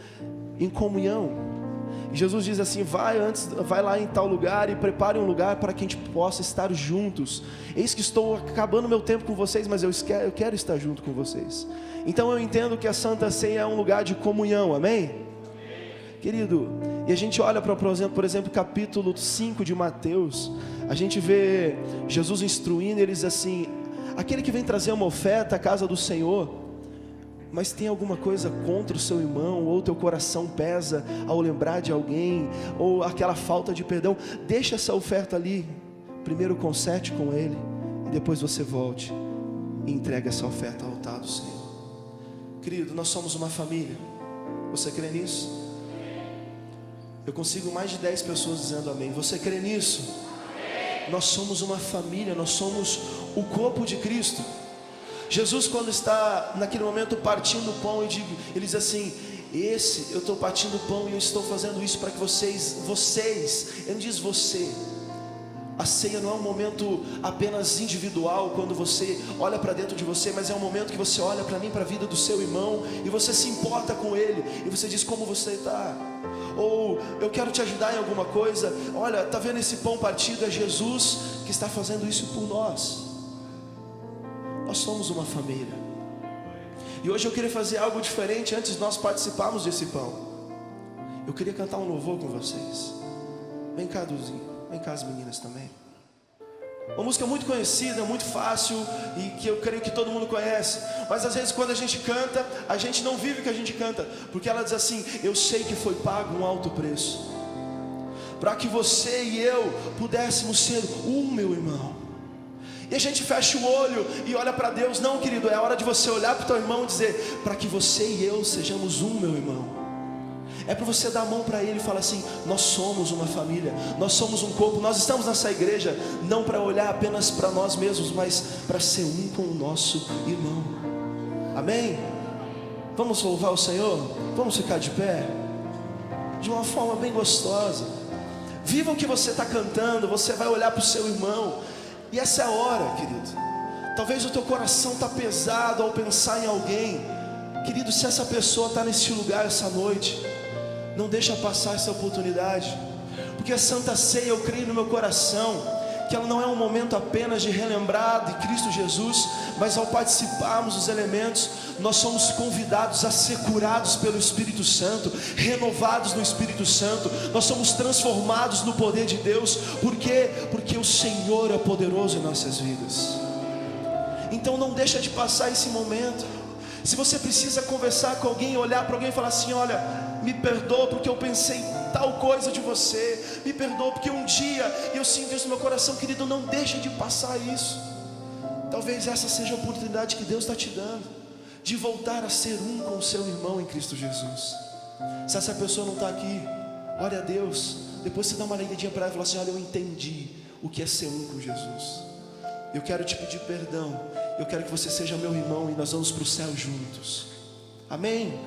em comunhão. E Jesus diz assim: vai lá em tal lugar e prepare um lugar para que a gente possa estar juntos. Eis que estou acabando meu tempo com vocês, mas eu quero estar junto com vocês. Então eu entendo que a Santa Ceia é um lugar de comunhão, amém? Querido, e a gente olha para, por exemplo, capítulo 5 de Mateus, a gente vê Jesus instruindo, ele diz assim: aquele que vem trazer uma oferta à casa do Senhor, mas tem alguma coisa contra o seu irmão, ou teu coração pesa ao lembrar de alguém, ou aquela falta de perdão, deixa essa oferta ali, primeiro conserte com ele, e depois você volte e entregue essa oferta ao altar do Senhor. Querido, nós somos uma família, você crê nisso? Eu consigo mais de 10 pessoas dizendo amém. Você crê nisso? Amém. Nós somos uma família, nós somos o corpo de Cristo. Jesus, quando está naquele momento partindo o pão, ele diz assim: eu estou partindo o pão e eu estou fazendo isso para que vocês, ele não diz você. A ceia não é um momento apenas individual, quando você olha para dentro de você, mas é um momento que você olha para mim, para a vida do seu irmão, e você se importa com ele, e você diz: como você está? Ou eu quero te ajudar em alguma coisa. Olha, está vendo esse pão partido? É Jesus que está fazendo isso por nós. Nós somos uma família. E hoje eu queria fazer algo diferente antes de nós participarmos desse pão. Eu queria cantar um louvor com vocês. Vem cá, Duzinho. Vem cá as meninas também. Uma música muito conhecida, muito fácil e que eu creio que todo mundo conhece. Mas às vezes quando a gente canta, a gente não vive o que a gente canta. Porque ela diz assim: eu sei que foi pago um alto preço para que você e eu pudéssemos ser um, meu irmão. E a gente fecha o olho e olha para Deus. Não, querido, é hora de você olhar para o teu irmão e dizer: para que você e eu sejamos um, meu irmão. É para você dar a mão para ele e falar assim: nós somos uma família, nós somos um corpo, nós estamos nessa igreja não para olhar apenas para nós mesmos, mas para ser um com o nosso irmão. Amém? Vamos louvar o Senhor? Vamos ficar de pé? De uma forma bem gostosa. Viva o que você está cantando, você vai olhar para o seu irmão. E essa é a hora, querido. Talvez o teu coração está pesado ao pensar em alguém. Querido, se essa pessoa está nesse lugar essa noite, não deixa passar essa oportunidade. Porque a Santa Ceia, eu creio no meu coração que ela não é um momento apenas de relembrar de Cristo Jesus, mas ao participarmos dos elementos, nós somos convidados a ser curados pelo Espírito Santo, renovados no Espírito Santo. Nós somos transformados no poder de Deus. Por quê? Porque o Senhor é poderoso em nossas vidas. Então não deixa de passar esse momento. Se você precisa conversar com alguém, olhar para alguém e falar assim: olha, me perdoa porque eu pensei tal coisa de você, me perdoa porque um dia eu sinto isso no meu coração. Querido, não deixe de passar isso. Talvez essa seja a oportunidade que Deus está te dando, de voltar a ser um com o seu irmão em Cristo Jesus. Se essa pessoa não está aqui, ore a Deus. Depois você dá uma ligadinha para ela e fala assim: olha, eu entendi o que é ser um com Jesus. Eu quero te pedir perdão. Eu quero que você seja meu irmão e nós vamos para o céu juntos. Amém?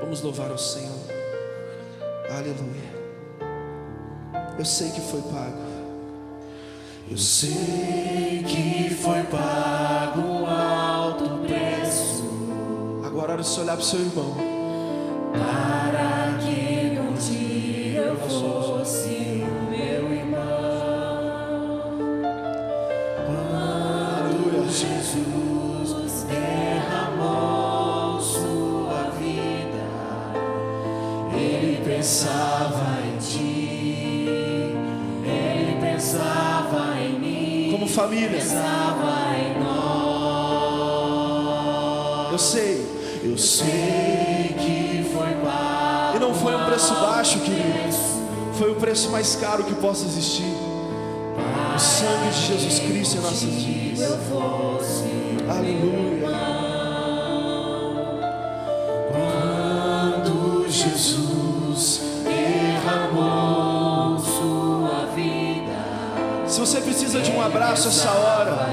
Vamos louvar ao Senhor. Aleluia. Eu sei que foi pago. Eu sei que foi pago um alto preço. Agora hora de você olhar para o seu irmão. Para que um dia eu fosse o meu irmão. Quando Jesus derramou sua vida, Ele pensava em ti, Ele pensava em mim, Como família. pensava em nós. Eu sei que foi pago. E não foi um preço baixo, querido. Foi o preço mais caro que possa existir. O sangue de Jesus Cristo em nossas vidas. Aleluia. Quando Jesus derramou sua vida. Se você precisa de um abraço essa hora,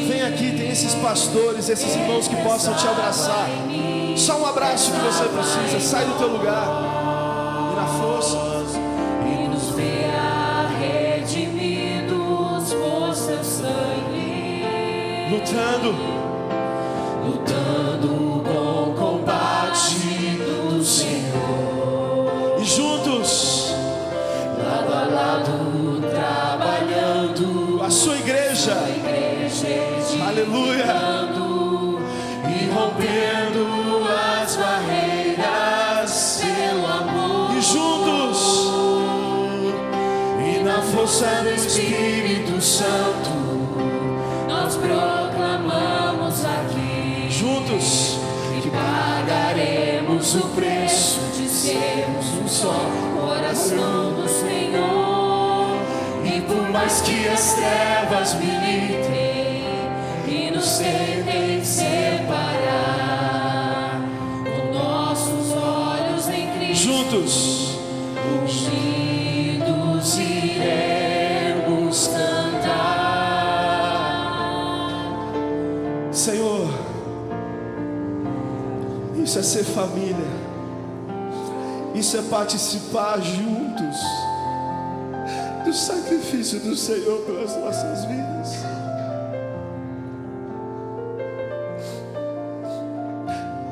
vem aqui, tem esses pastores, esses irmãos que possam te abraçar. Só um abraço que você precisa. Sai do teu lugar e na força. E nos verá redimidos por seu sangue, Lutando o bom combate do Senhor. e juntos, Lado a lado, trabalhando, a sua igreja. Aleluia. e rompendo as barreiras pelo amor. E juntos, E na força do Espírito Santo, nós proclamamos aqui juntos, que pagaremos o preço de sermos um só coração do Senhor. E por mais que as trevas militem e nos tentem separar, com nossos olhos em Cristo, juntos. unidos iremos cantar. Senhor, isso é ser família. Isso é participar juntos do sacrifício do Senhor pelas nossas vidas.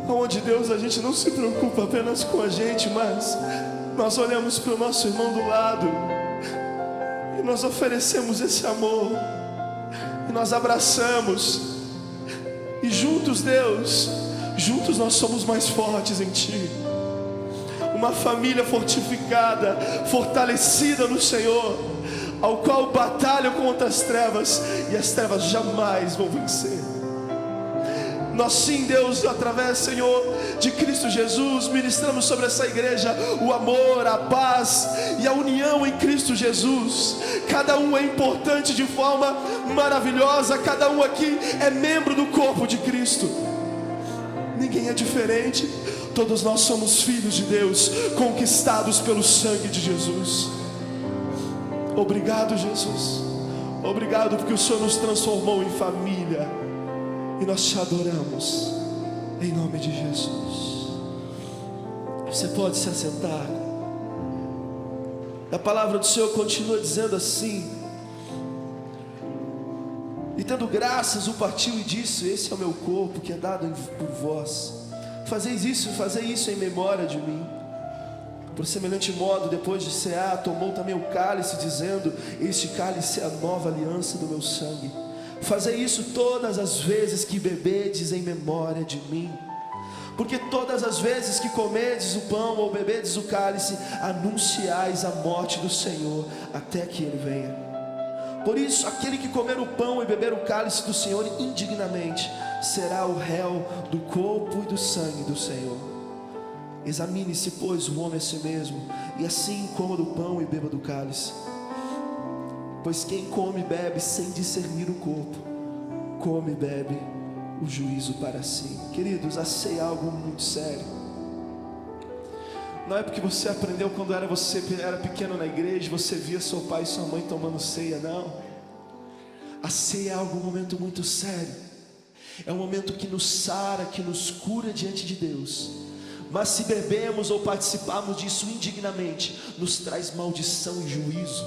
Onde, Deus, a gente não se preocupa apenas com a gente, mas nós olhamos para o nosso irmão do lado e nós oferecemos esse amor e nós abraçamos. E juntos, Deus, juntos nós somos mais fortes em Ti. Uma família fortificada, fortalecida no Senhor, ao qual batalha contra as trevas e as trevas jamais vão vencer. Nós sim, Deus, através, Senhor, de Cristo Jesus, ministramos sobre essa igreja o amor, a paz e a união em Cristo Jesus. Cada um é importante de forma maravilhosa, cada um aqui é membro do corpo de Cristo. Ninguém é diferente, todos nós somos filhos de Deus, conquistados pelo sangue de Jesus. Obrigado, Jesus. Obrigado porque o Senhor nos transformou em família. E nós te adoramos, em nome de Jesus. Você pode se assentar. A palavra do Senhor continua dizendo assim: e tendo graças, o partiu e disse: esse é o meu corpo que é dado por vós. Fazeis isso em memória de mim. Por semelhante modo, depois de cear, tomou também o cálice, dizendo: este cálice é a nova aliança do meu sangue. Fazei isso todas as vezes que bebedes em memória de mim. Porque todas as vezes que comedes o pão ou bebedes o cálice, anunciais a morte do Senhor até que Ele venha. Por isso, aquele que comer o pão e beber o cálice do Senhor indignamente, será o réu do corpo e do sangue do Senhor. Examine-se, pois, o homem a si mesmo, e assim coma do pão e beba do cálice. Pois quem come e bebe sem discernir o corpo, come e bebe o juízo para si. Queridos, a ceia é algo muito sério. Não é porque você aprendeu quando você era pequeno na igreja, você via seu pai e sua mãe tomando ceia, não. A ceia é um momento muito sério. É um momento que nos sara, que nos cura diante de Deus. Mas se bebemos ou participarmos disso indignamente, nos traz maldição e juízo.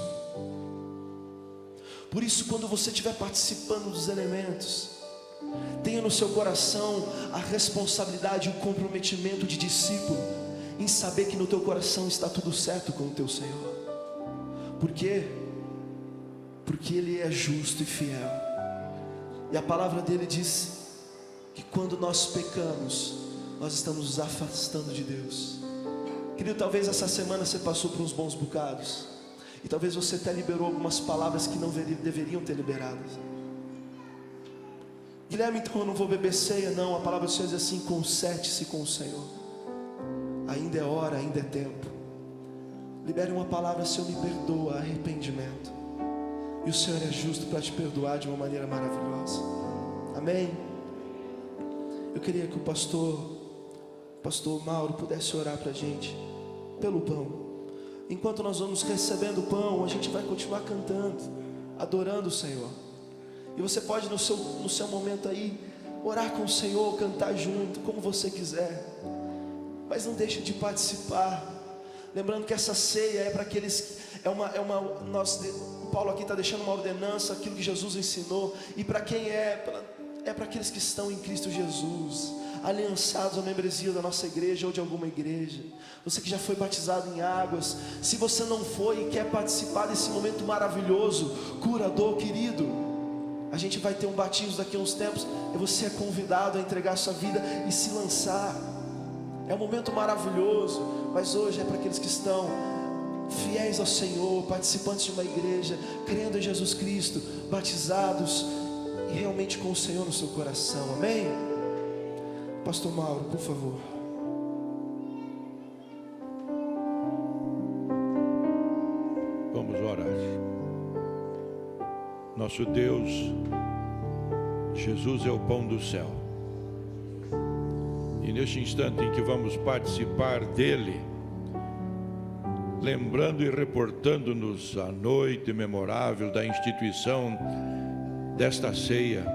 Por isso, quando você estiver participando dos elementos, tenha no seu coração a responsabilidade e o comprometimento de discípulo, em saber que no teu coração está tudo certo com o teu Senhor. Por quê? Porque Ele é justo e fiel. E a palavra dele diz que quando nós pecamos, nós estamos nos afastando de Deus. Querido, talvez essa semana você passou por uns bons bocados, e talvez você até liberou algumas palavras que não deveriam ter liberadas. Guilherme, então eu não vou beber ceia, não. A palavra do Senhor diz assim: conserte-se com o Senhor. Ainda é hora, ainda é tempo. Libere uma palavra: Senhor, me perdoa, arrependimento. E o Senhor é justo para te perdoar de uma maneira maravilhosa. Amém? Eu queria que o pastor Mauro pudesse orar para a gente pelo pão. Enquanto nós vamos recebendo o pão, a gente vai continuar cantando, adorando o Senhor. E você pode no seu momento aí orar com o Senhor, cantar junto, como você quiser. Mas não deixe de participar. Lembrando que essa ceia é para aqueles, Paulo aqui está deixando uma ordenança, aquilo que Jesus ensinou. E para quem é para aqueles que estão em Cristo Jesus, aliançados à membresia da nossa igreja ou de alguma igreja. Você que já foi batizado em águas, se você não foi e quer participar desse momento maravilhoso, curador, querido, a gente vai ter um batismo daqui a uns tempos, e você é convidado a entregar a sua vida e se lançar. É um momento maravilhoso, mas hoje é para aqueles que estão fiéis ao Senhor, participantes de uma igreja, crendo em Jesus Cristo, batizados e realmente com o Senhor no seu coração. Amém? Pastor Mauro, por favor. Vamos orar. Nosso Deus, Jesus é o pão do céu. E neste instante em que vamos participar dele, lembrando e reportando-nos a noite memorável da instituição desta ceia,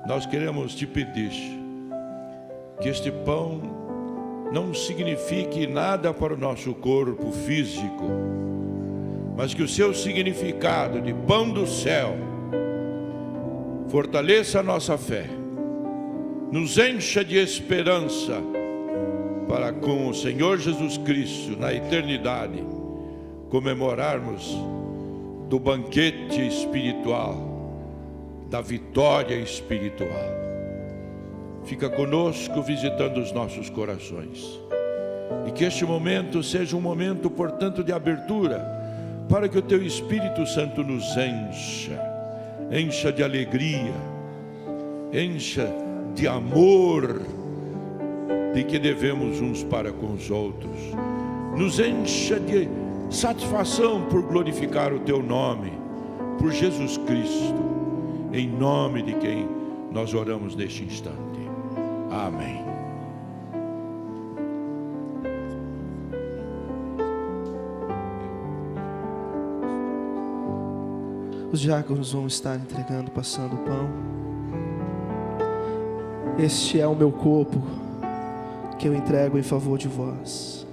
nós queremos te pedir que este pão não signifique nada para o nosso corpo físico, mas que o seu significado de pão do céu fortaleça a nossa fé, nos encha de esperança para com o Senhor Jesus Cristo na eternidade comemorarmos do banquete espiritual, da vitória espiritual. Fica conosco visitando os nossos corações, e que este momento seja um momento, portanto, de abertura, para que o Teu Espírito Santo nos encha de alegria, encha de amor, de que devemos uns para com os outros, nos encha de satisfação por glorificar o Teu nome, por Jesus Cristo, em nome de quem nós oramos neste instante. Amém. Os diáconos vão estar entregando, passando o pão. Este é o meu corpo, que eu entrego em favor de vós.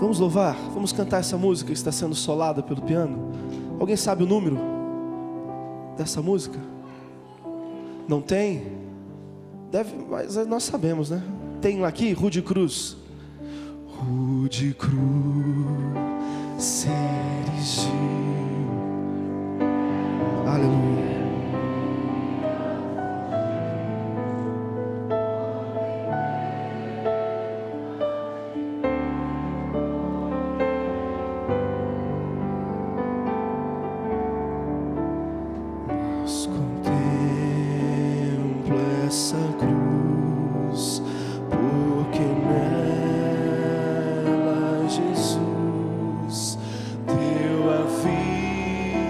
Vamos louvar, vamos cantar essa música que está sendo solada pelo piano. Alguém sabe o número dessa música? Não tem? Deve, mas nós sabemos, né? Tem lá aqui, Rude Cruz. Rude Cruz se erigiu. Aleluia. Mas contempla essa cruz, porque nela Jesus deu a vida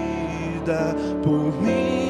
por mim.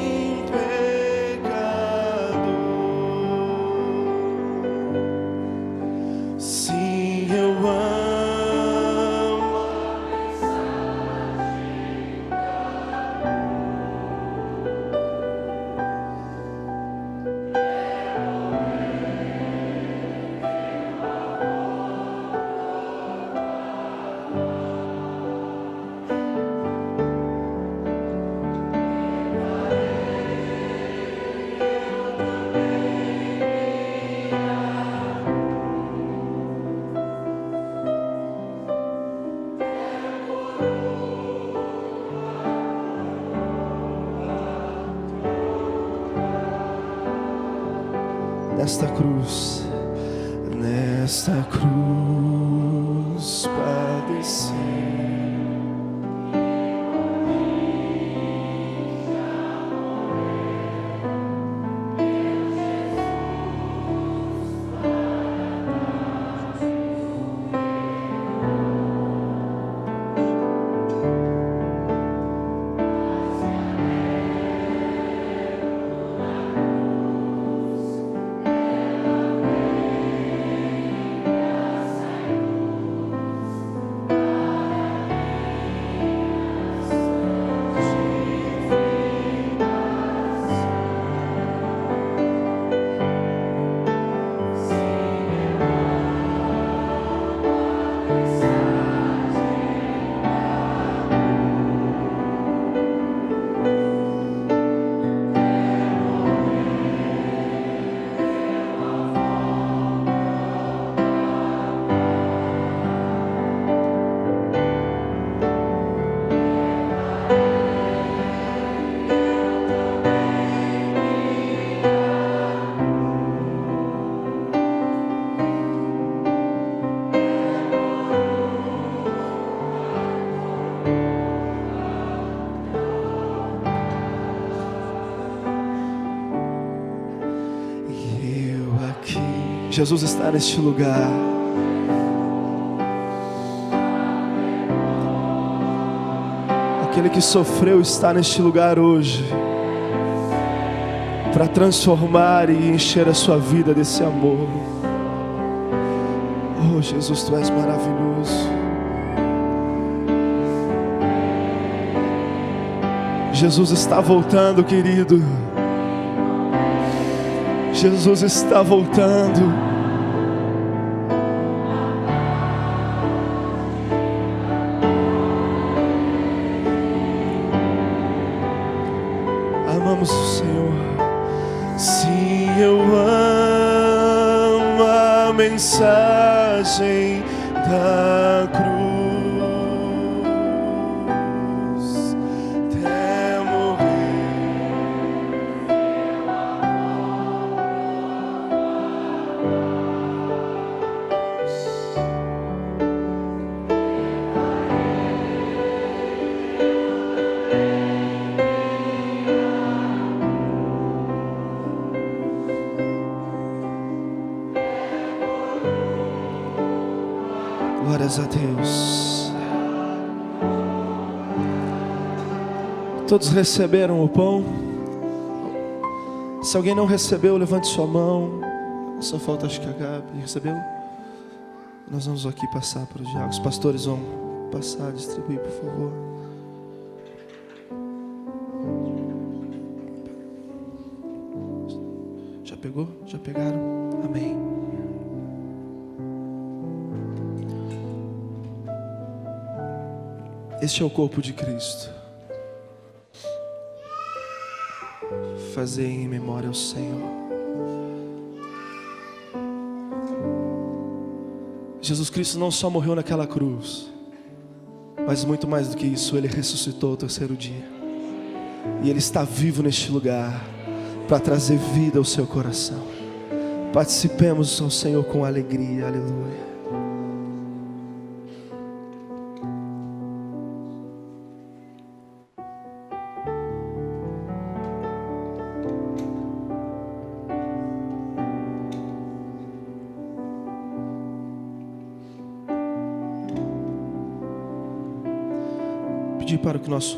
nesta cruz padeceu. Jesus está neste lugar. Aquele que sofreu está neste lugar hoje, para transformar e encher a sua vida desse amor. Oh Jesus, Tu és maravilhoso. Jesus está voltando, querido. Jesus está voltando. Amamos o Senhor. Sim, eu amo a mensagem da cruz. Até morrer. Glórias a Deus. Todos receberam o pão? Se alguém não recebeu, levante sua mão. Só falta, acho que a Gabi recebeu. Nós vamos aqui passar para os diáconos. Os pastores vão passar, distribuir, por favor. Já pegou? Já pegaram? Amém. Este é o corpo de Cristo. Fazei em memória ao Senhor. Jesus Cristo não só morreu naquela cruz, mas muito mais do que isso, Ele ressuscitou ao terceiro dia. E Ele está vivo neste lugar para trazer vida ao seu coração. Participemos ao Senhor com alegria. Aleluia. Pedir para que o nosso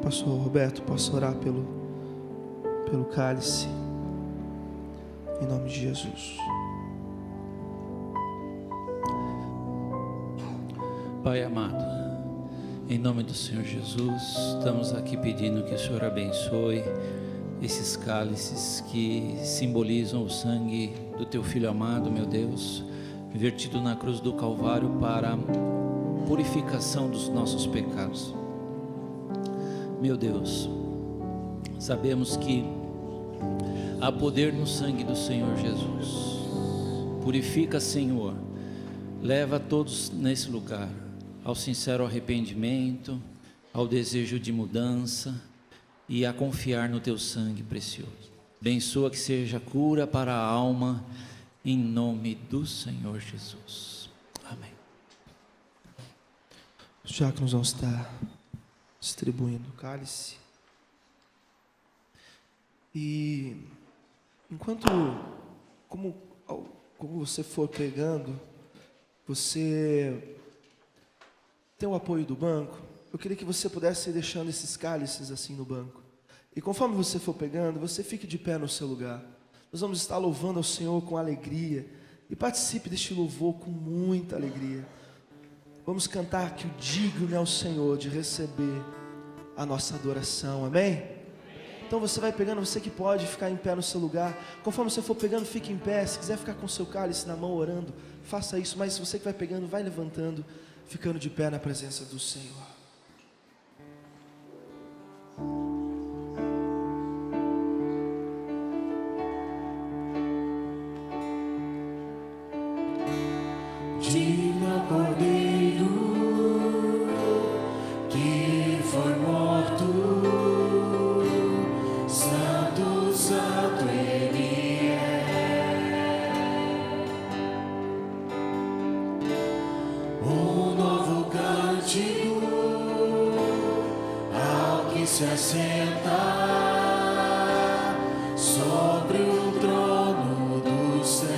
pastor Roberto possa orar pelo cálice, em nome de Jesus. Pai amado, em nome do Senhor Jesus, estamos aqui pedindo que o Senhor abençoe esses cálices que simbolizam o sangue do Teu Filho amado, meu Deus, vertido na cruz do Calvário para a purificação dos nossos pecados. Meu Deus, sabemos que há poder no sangue do Senhor Jesus. Purifica, Senhor, leva todos nesse lugar ao sincero arrependimento, ao desejo de mudança e a confiar no Teu sangue precioso. Abençoa que seja cura para a alma, em nome do Senhor Jesus. Amém. Os diáconos vão estar distribuindo o cálice. E enquanto, como você for pegando, você tem o apoio do banco. Eu queria que você pudesse ir deixando esses cálices assim no banco. E conforme você for pegando, você fique de pé no seu lugar. Nós vamos estar louvando ao Senhor com alegria. E participe deste louvor com muita alegria. Vamos cantar que o digno é o Senhor de receber a nossa adoração. Amém? Então você vai pegando, você que pode ficar em pé no seu lugar. Conforme você for pegando, fique em pé. Se quiser ficar com o seu cálice na mão orando, faça isso. Mas se você que vai pegando, vai levantando, ficando de pé na presença do Senhor. Digno é o Cordeiro que foi morto, Santo, Santo Ele é. Um novo cântico ao que se assenta sobre o trono do céu.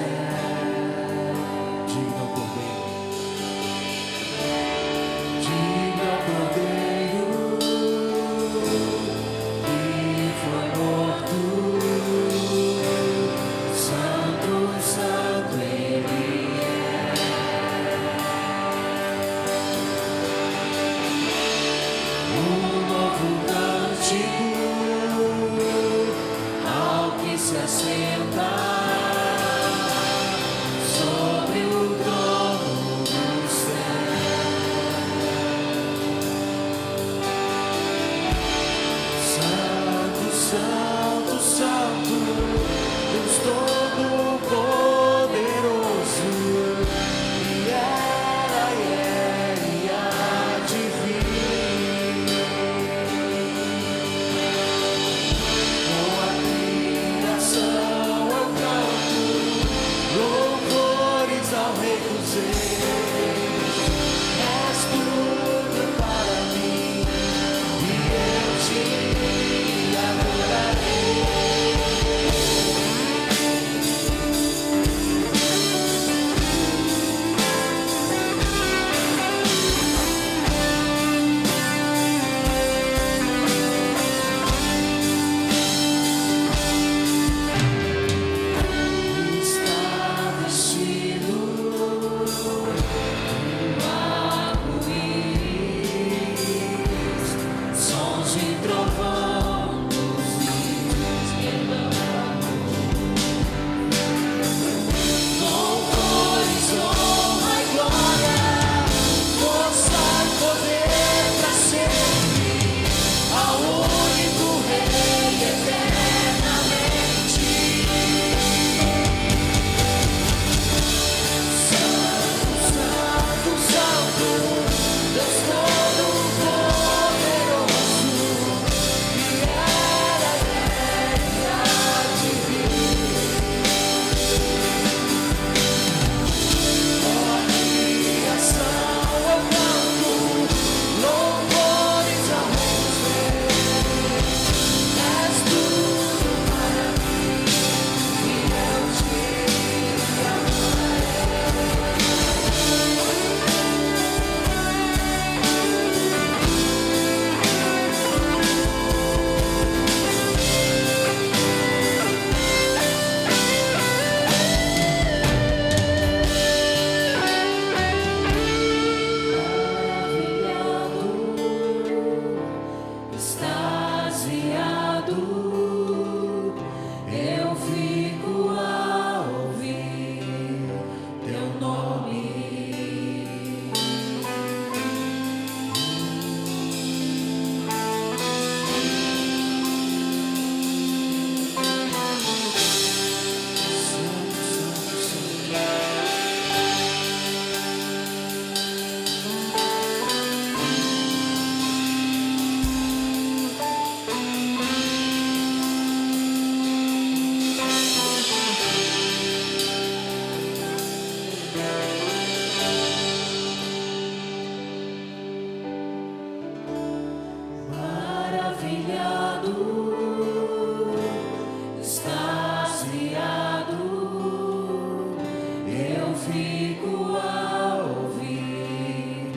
fico a ouvir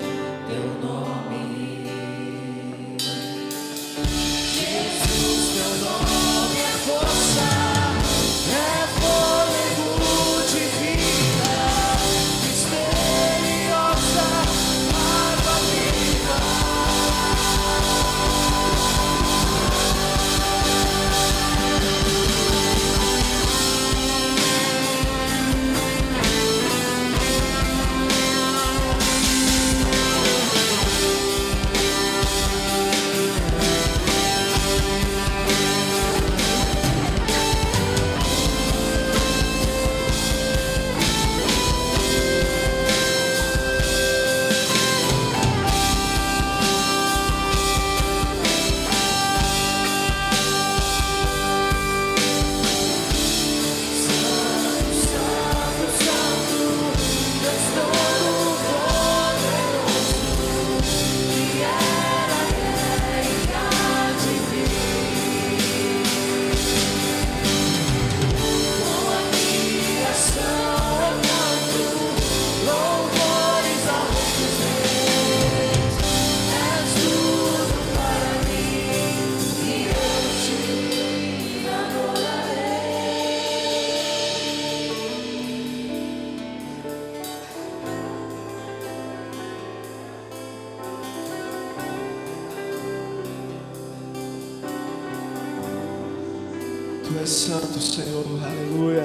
teu nome. Jesus, teu nome é força, é fôlego de vida, misteriosa, água viva. Tu és santo, Senhor, aleluia.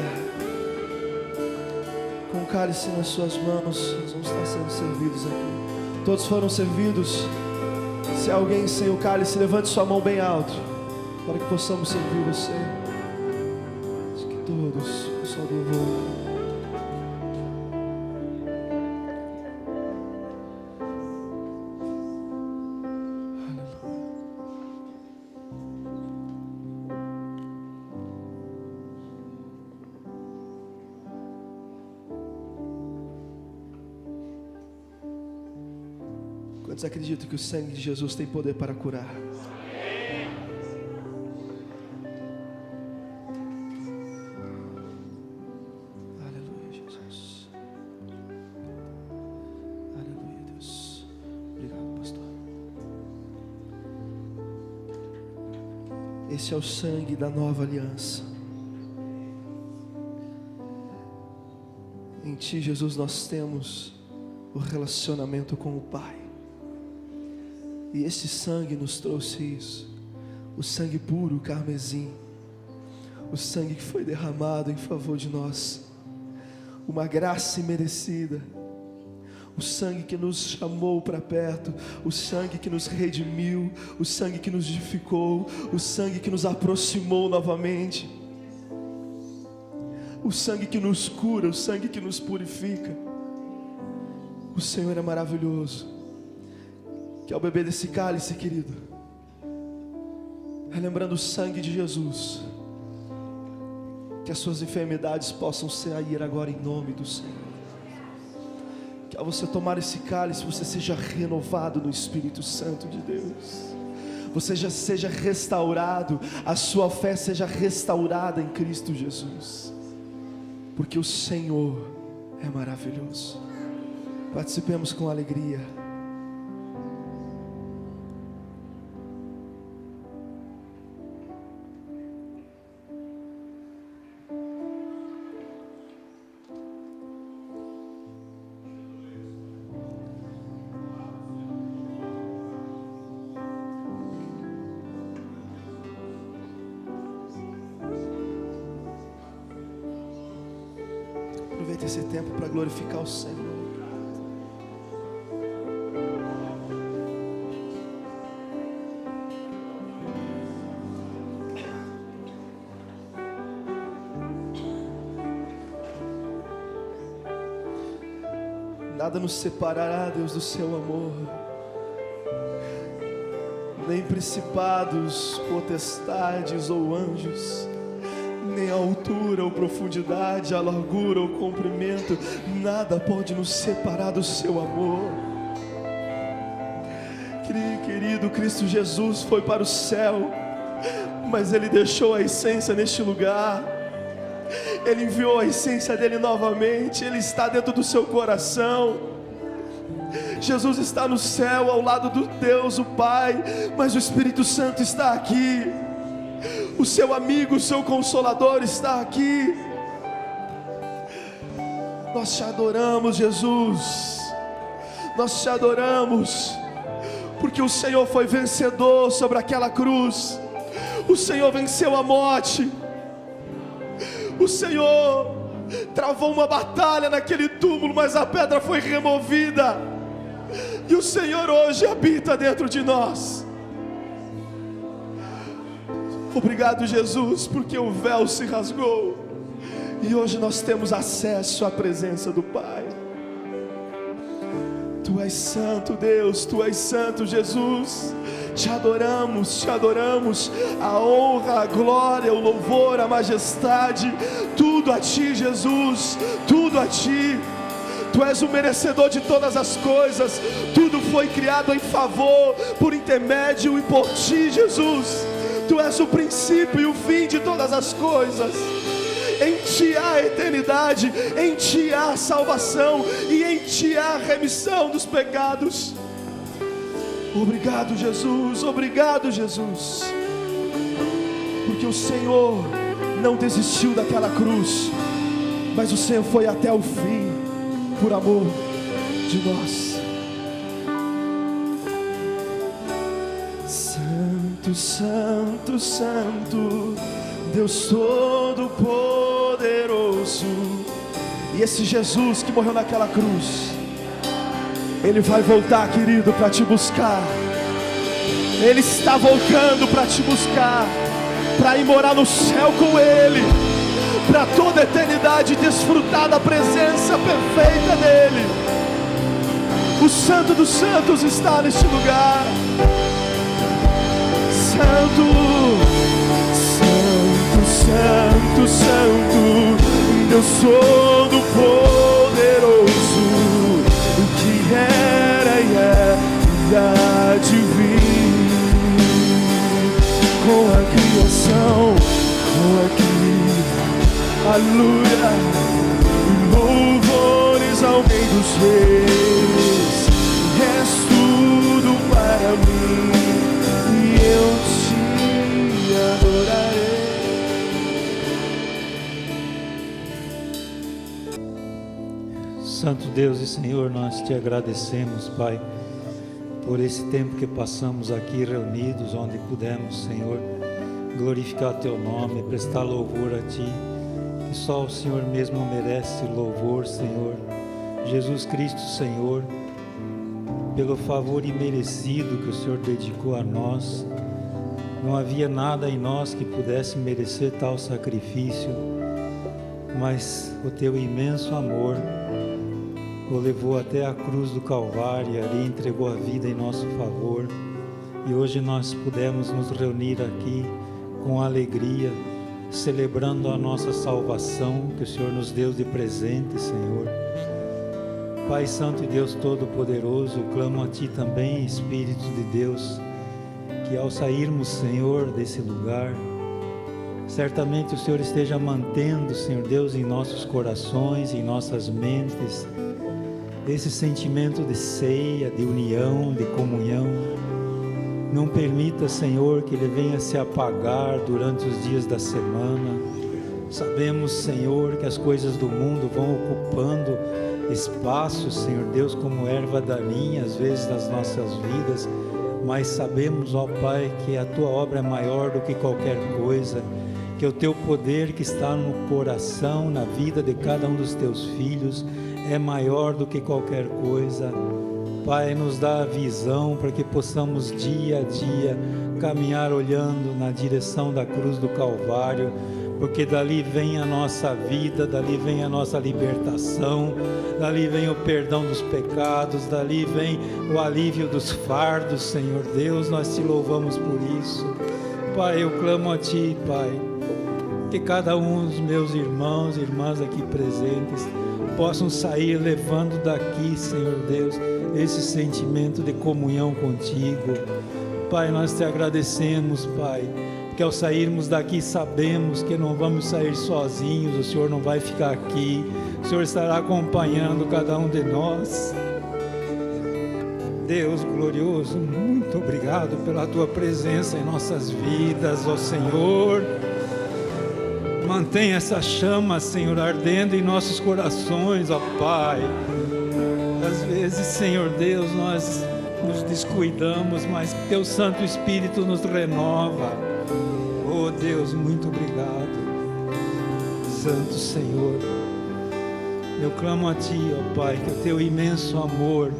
Com o cálice nas suas mãos, nós vamos estar sendo servidos aqui. Todos foram servidos. Se há alguém sem o cálice, levante sua mão bem alto, para que possamos servir você. Acho que todos, pessoal do louvor. Quantos acreditam que o sangue de Jesus tem poder para curar? Aleluia, Jesus. Aleluia, Deus. Obrigado, pastor. Esse é o sangue da nova aliança. Em Ti, Jesus, nós temos o relacionamento com o Pai. E esse sangue nos trouxe isso. O sangue puro, o carmesim. O sangue que foi derramado em favor de nós. Uma graça imerecida. O sangue que nos chamou para perto. O sangue que nos redimiu. O sangue que nos edificou. O sangue que nos aproximou novamente. O sangue que nos cura. O sangue que nos purifica. O Senhor é maravilhoso. Que ao beber desse cálice, querido, relembrando o sangue de Jesus, que as suas enfermidades possam sair agora em nome do Senhor. Que ao você tomar esse cálice, você seja renovado no Espírito Santo de Deus. Você já seja restaurado, a sua fé seja restaurada em Cristo Jesus. Porque o Senhor é maravilhoso. Participemos com alegria. Aproveita esse tempo para glorificar o Senhor. Nada nos separará, Deus, do seu amor. Nem principados, potestades ou anjos, nem a altura ou profundidade, a largura ou comprimento, nada pode nos separar do seu amor. Querido, Cristo Jesus foi para o céu, mas Ele deixou a essência neste lugar. Ele enviou a essência dele novamente. Ele está dentro do seu coração. Jesus está no céu ao lado do Deus, o Pai, mas o Espírito Santo está aqui. O seu amigo, o seu consolador está aqui. Nós te adoramos, Jesus. Nós te adoramos, porque o Senhor foi vencedor sobre aquela cruz. O Senhor venceu a morte. O Senhor travou uma batalha naquele túmulo, mas a pedra foi removida. E o Senhor hoje habita dentro de nós. Obrigado, Jesus, porque o véu se rasgou e hoje nós temos acesso à presença do Pai. Tu és santo, Deus, Tu és santo, Jesus. Te adoramos, te adoramos. A honra, a glória, o louvor, a majestade, tudo a Ti, Jesus, tudo a Ti. Tu és o merecedor de todas as coisas. Tudo foi criado em favor, por intermédio e por Ti, Jesus. Tu és o princípio e o fim de todas as coisas. Em Ti há eternidade, em Ti há salvação e em Ti há remissão dos pecados. Obrigado, Jesus, obrigado, Jesus, porque o Senhor não desistiu daquela cruz, mas o Senhor foi até o fim, por amor de nós. Santo, Santo, Santo, Deus Todo-Poderoso. E esse Jesus que morreu naquela cruz, Ele vai voltar, querido, para te buscar. Ele está voltando para te buscar, para ir morar no céu com Ele, para toda a eternidade desfrutar da presença perfeita dEle. O Santo dos Santos está neste lugar. Santo, Santo, Santo, Santo, Deus Todo-Poderoso, o que era e há de vir, com a criação, com aleluia, louvores ao Rei dos Reis. És tudo para mim e eu te adorarei. Santo Deus e Senhor, nós te agradecemos, Pai, por esse tempo que passamos aqui reunidos, onde pudemos, Senhor, glorificar Teu nome, prestar louvor a Ti, que só o Senhor mesmo merece louvor, Senhor. Jesus Cristo, Senhor, pelo favor imerecido que o Senhor dedicou a nós, não havia nada em nós que pudesse merecer tal sacrifício, mas o Teu imenso amor o levou até a cruz do Calvário e ali entregou a vida em nosso favor. E hoje nós pudemos nos reunir aqui com alegria, celebrando a nossa salvação que o Senhor nos deu de presente, Senhor. Pai Santo e Deus Todo-Poderoso, clamo a Ti também, Espírito de Deus, que ao sairmos, Senhor, desse lugar, certamente o Senhor esteja mantendo, Senhor Deus, em nossos corações, em nossas mentes, esse sentimento de ceia, de união, de comunhão. Não permita, Senhor, que ele venha se apagar durante os dias da semana. Sabemos, Senhor, que as coisas do mundo vão ocupando espaço, Senhor Deus, como erva daninha, às vezes, nas nossas vidas, mas sabemos, ó Pai, que a Tua obra é maior do que qualquer coisa, que o Teu poder que está no coração, na vida de cada um dos Teus filhos, é maior do que qualquer coisa. Pai, nos dá a visão para que possamos dia a dia caminhar olhando na direção da cruz do Calvário, porque dali vem a nossa vida, dali vem a nossa libertação, dali vem o perdão dos pecados, dali vem o alívio dos fardos, Senhor Deus. Nós Te louvamos por isso. Pai, eu clamo a Ti, Pai, que cada um dos meus irmãos e irmãs aqui presentes possam sair levando daqui, Senhor Deus, esse sentimento de comunhão contigo. Pai, nós Te agradecemos, Pai, que ao sairmos daqui sabemos que não vamos sair sozinhos, o Senhor não vai ficar aqui, o Senhor estará acompanhando cada um de nós. Deus glorioso, muito obrigado pela Tua presença em nossas vidas, ó Senhor. Mantenha essa chama, Senhor, ardendo em nossos corações, ó Pai. Às vezes, Senhor Deus, nós nos descuidamos, mas Teu Santo Espírito nos renova. Oh Deus, muito obrigado. Santo Senhor, eu clamo a Ti, ó Pai, que o Teu imenso amor,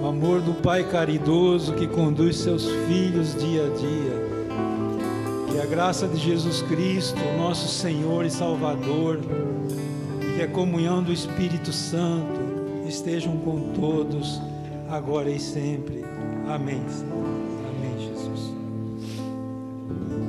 o amor do Pai caridoso que conduz seus filhos dia a dia, que a graça de Jesus Cristo, nosso Senhor e Salvador, e que a comunhão do Espírito Santo estejam com todos, agora e sempre. Amém.